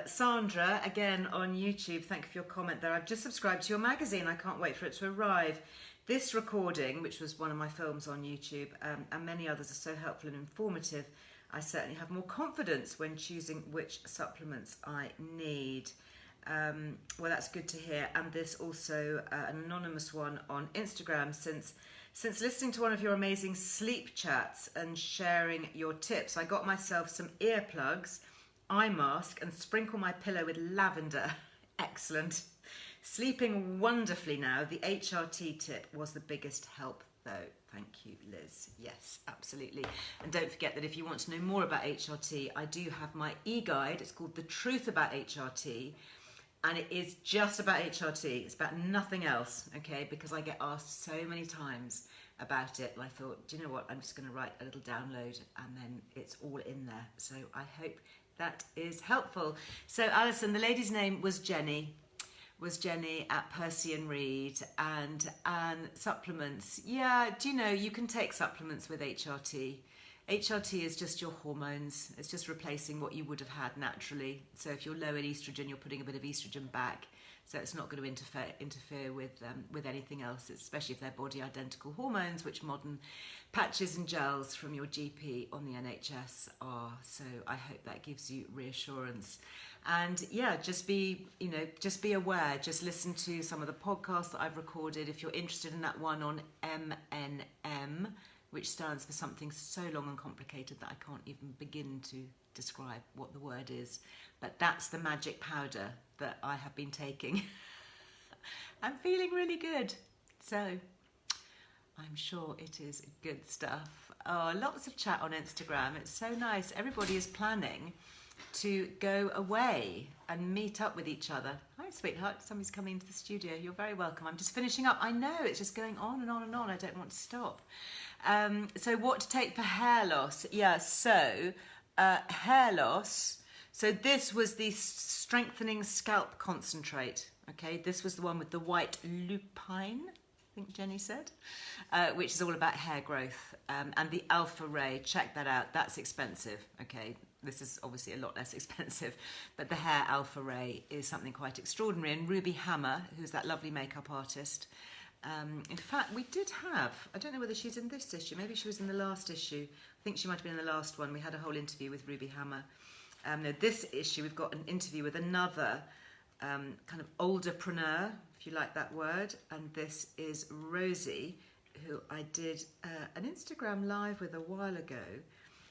Sandra, again on YouTube, thank you for your comment there. I've just subscribed to your magazine. I can't wait for it to arrive. This recording, which was one of my films on YouTube, and many others are so helpful and informative. I certainly have more confidence when choosing which supplements I need. Well, that's good to hear. And this also, an anonymous one on Instagram, since listening to one of your amazing sleep chats and sharing your tips, I got myself some earplugs, eye mask and sprinkle my pillow with lavender. Excellent. Sleeping wonderfully now. The HRT tip was the biggest help though. Thank you, Liz. Yes, absolutely. And don't forget that if you want to know more about HRT, I do have my e-guide. It's called The Truth About HRT. And it is just about HRT. It's about nothing else, okay? Because I get asked so many times about it. And I thought, do you know what? I'm just going to write a little download and then it's all in there. So I hope that is helpful. So Alison, the lady's name was Jenny at Percy and Reed, and supplements. Yeah, do you know, you can take supplements with HRT. HRT is just your hormones. It's just replacing what you would have had naturally. So if you're low in estrogen, you're putting a bit of estrogen back. So it's not going to interfere with anything else, especially if they're body identical hormones, which modern patches and gels from your GP on the NHS are. So I hope that gives you reassurance. And yeah, just be aware. Just listen to some of the podcasts that I've recorded. If you're interested in that one on MNM, which stands for something so long and complicated that I can't even begin to describe what the word is. But that's the magic powder that I have been taking. I'm feeling really good. So I'm sure it is good stuff. Oh, lots of chat on Instagram. It's so nice. Everybody is planning to go away and meet up with each other. Hi, sweetheart. Somebody's coming into the studio. You're very welcome. I'm just finishing up. I know, it's just going on and on and on. I don't want to stop. So what to take for hair loss? Yeah, so hair loss. So this was the strengthening scalp concentrate. Okay, this was the one with the white lupine, I think Jenny said, which is all about hair growth. And the alpha ray, check that out. That's expensive. Okay, this is obviously a lot less expensive, but the hair alpha ray is something quite extraordinary. And Ruby Hammer, who's that lovely makeup artist, in fact, we did have, I don't know whether she's in this issue, maybe she was in the last issue. I think she might have been in the last one. We had a whole interview with Ruby Hammer. No, this issue, we've got an interview with another kind of olderpreneur, if you like that word. And this is Rosie, who I did an Instagram live with a while ago.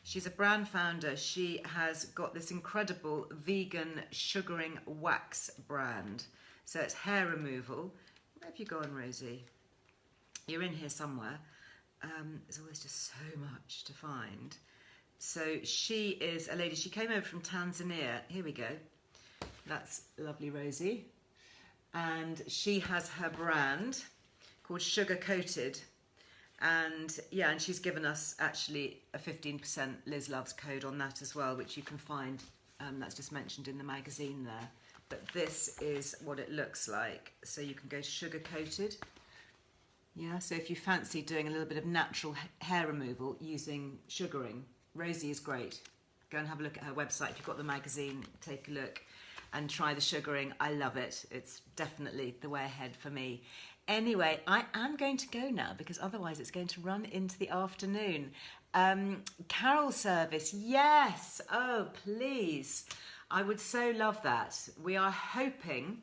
She's a brand founder. She has got this incredible vegan sugaring wax brand. So it's hair removal. Where have you gone, Rosie? You're in here somewhere. There's always just so much to find. So she is a lady. She came over from Tanzania. Here we go. That's lovely Rosie. And she has her brand called Sugar Coated. And yeah, and she's given us actually a 15% Liz Loves code on that as well, which you can find. That's just mentioned in the magazine there. But this is what it looks like. So you can go Sugar Coated. Yeah, so if you fancy doing a little bit of natural hair removal using sugaring, Rosie is great. Go and have a look at her website. If you've got the magazine, take a look and try the sugaring. I love it. It's definitely the way ahead for me. Anyway, I am going to go now because otherwise it's going to run into the afternoon. Carol service, yes. Oh, please. I would so love that. We are hoping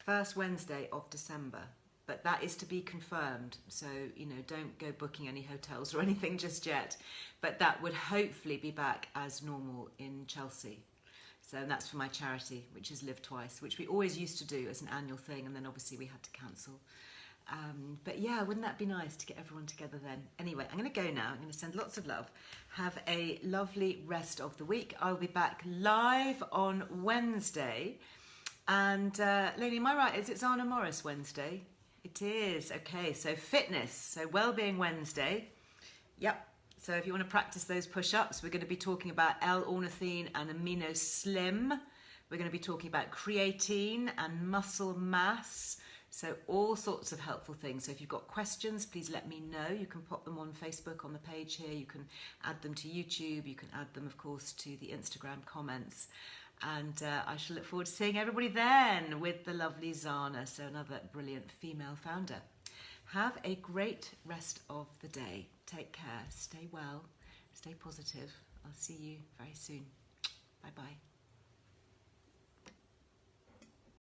first Wednesday of December, but that is to be confirmed. So, you know, don't go booking any hotels or anything just yet. But that would hopefully be back as normal in Chelsea. So that's for my charity, which is Live Twice, which we always used to do as an annual thing, and then obviously we had to cancel. But yeah, wouldn't that be nice to get everyone together then? Anyway, I'm going to go now. I'm going to send lots of love. Have a lovely rest of the week. I'll be back live on Wednesday. And Lainey, am I right? It's Anna Morris Wednesday? It is. Okay, so fitness. So Wellbeing Wednesday. Yep. So if you want to practice those push-ups, we're going to be talking about L-ornithine and amino slim. We're going to be talking about creatine and muscle mass. So all sorts of helpful things. So if you've got questions, please let me know. You can pop them on Facebook on the page here. You can add them to YouTube. You can add them, of course, to the Instagram comments. And I shall look forward to seeing everybody then with the lovely Zana, so another brilliant female founder. Have a great rest of the day. Take care. Stay well. Stay positive. I'll see you very soon. Bye-bye.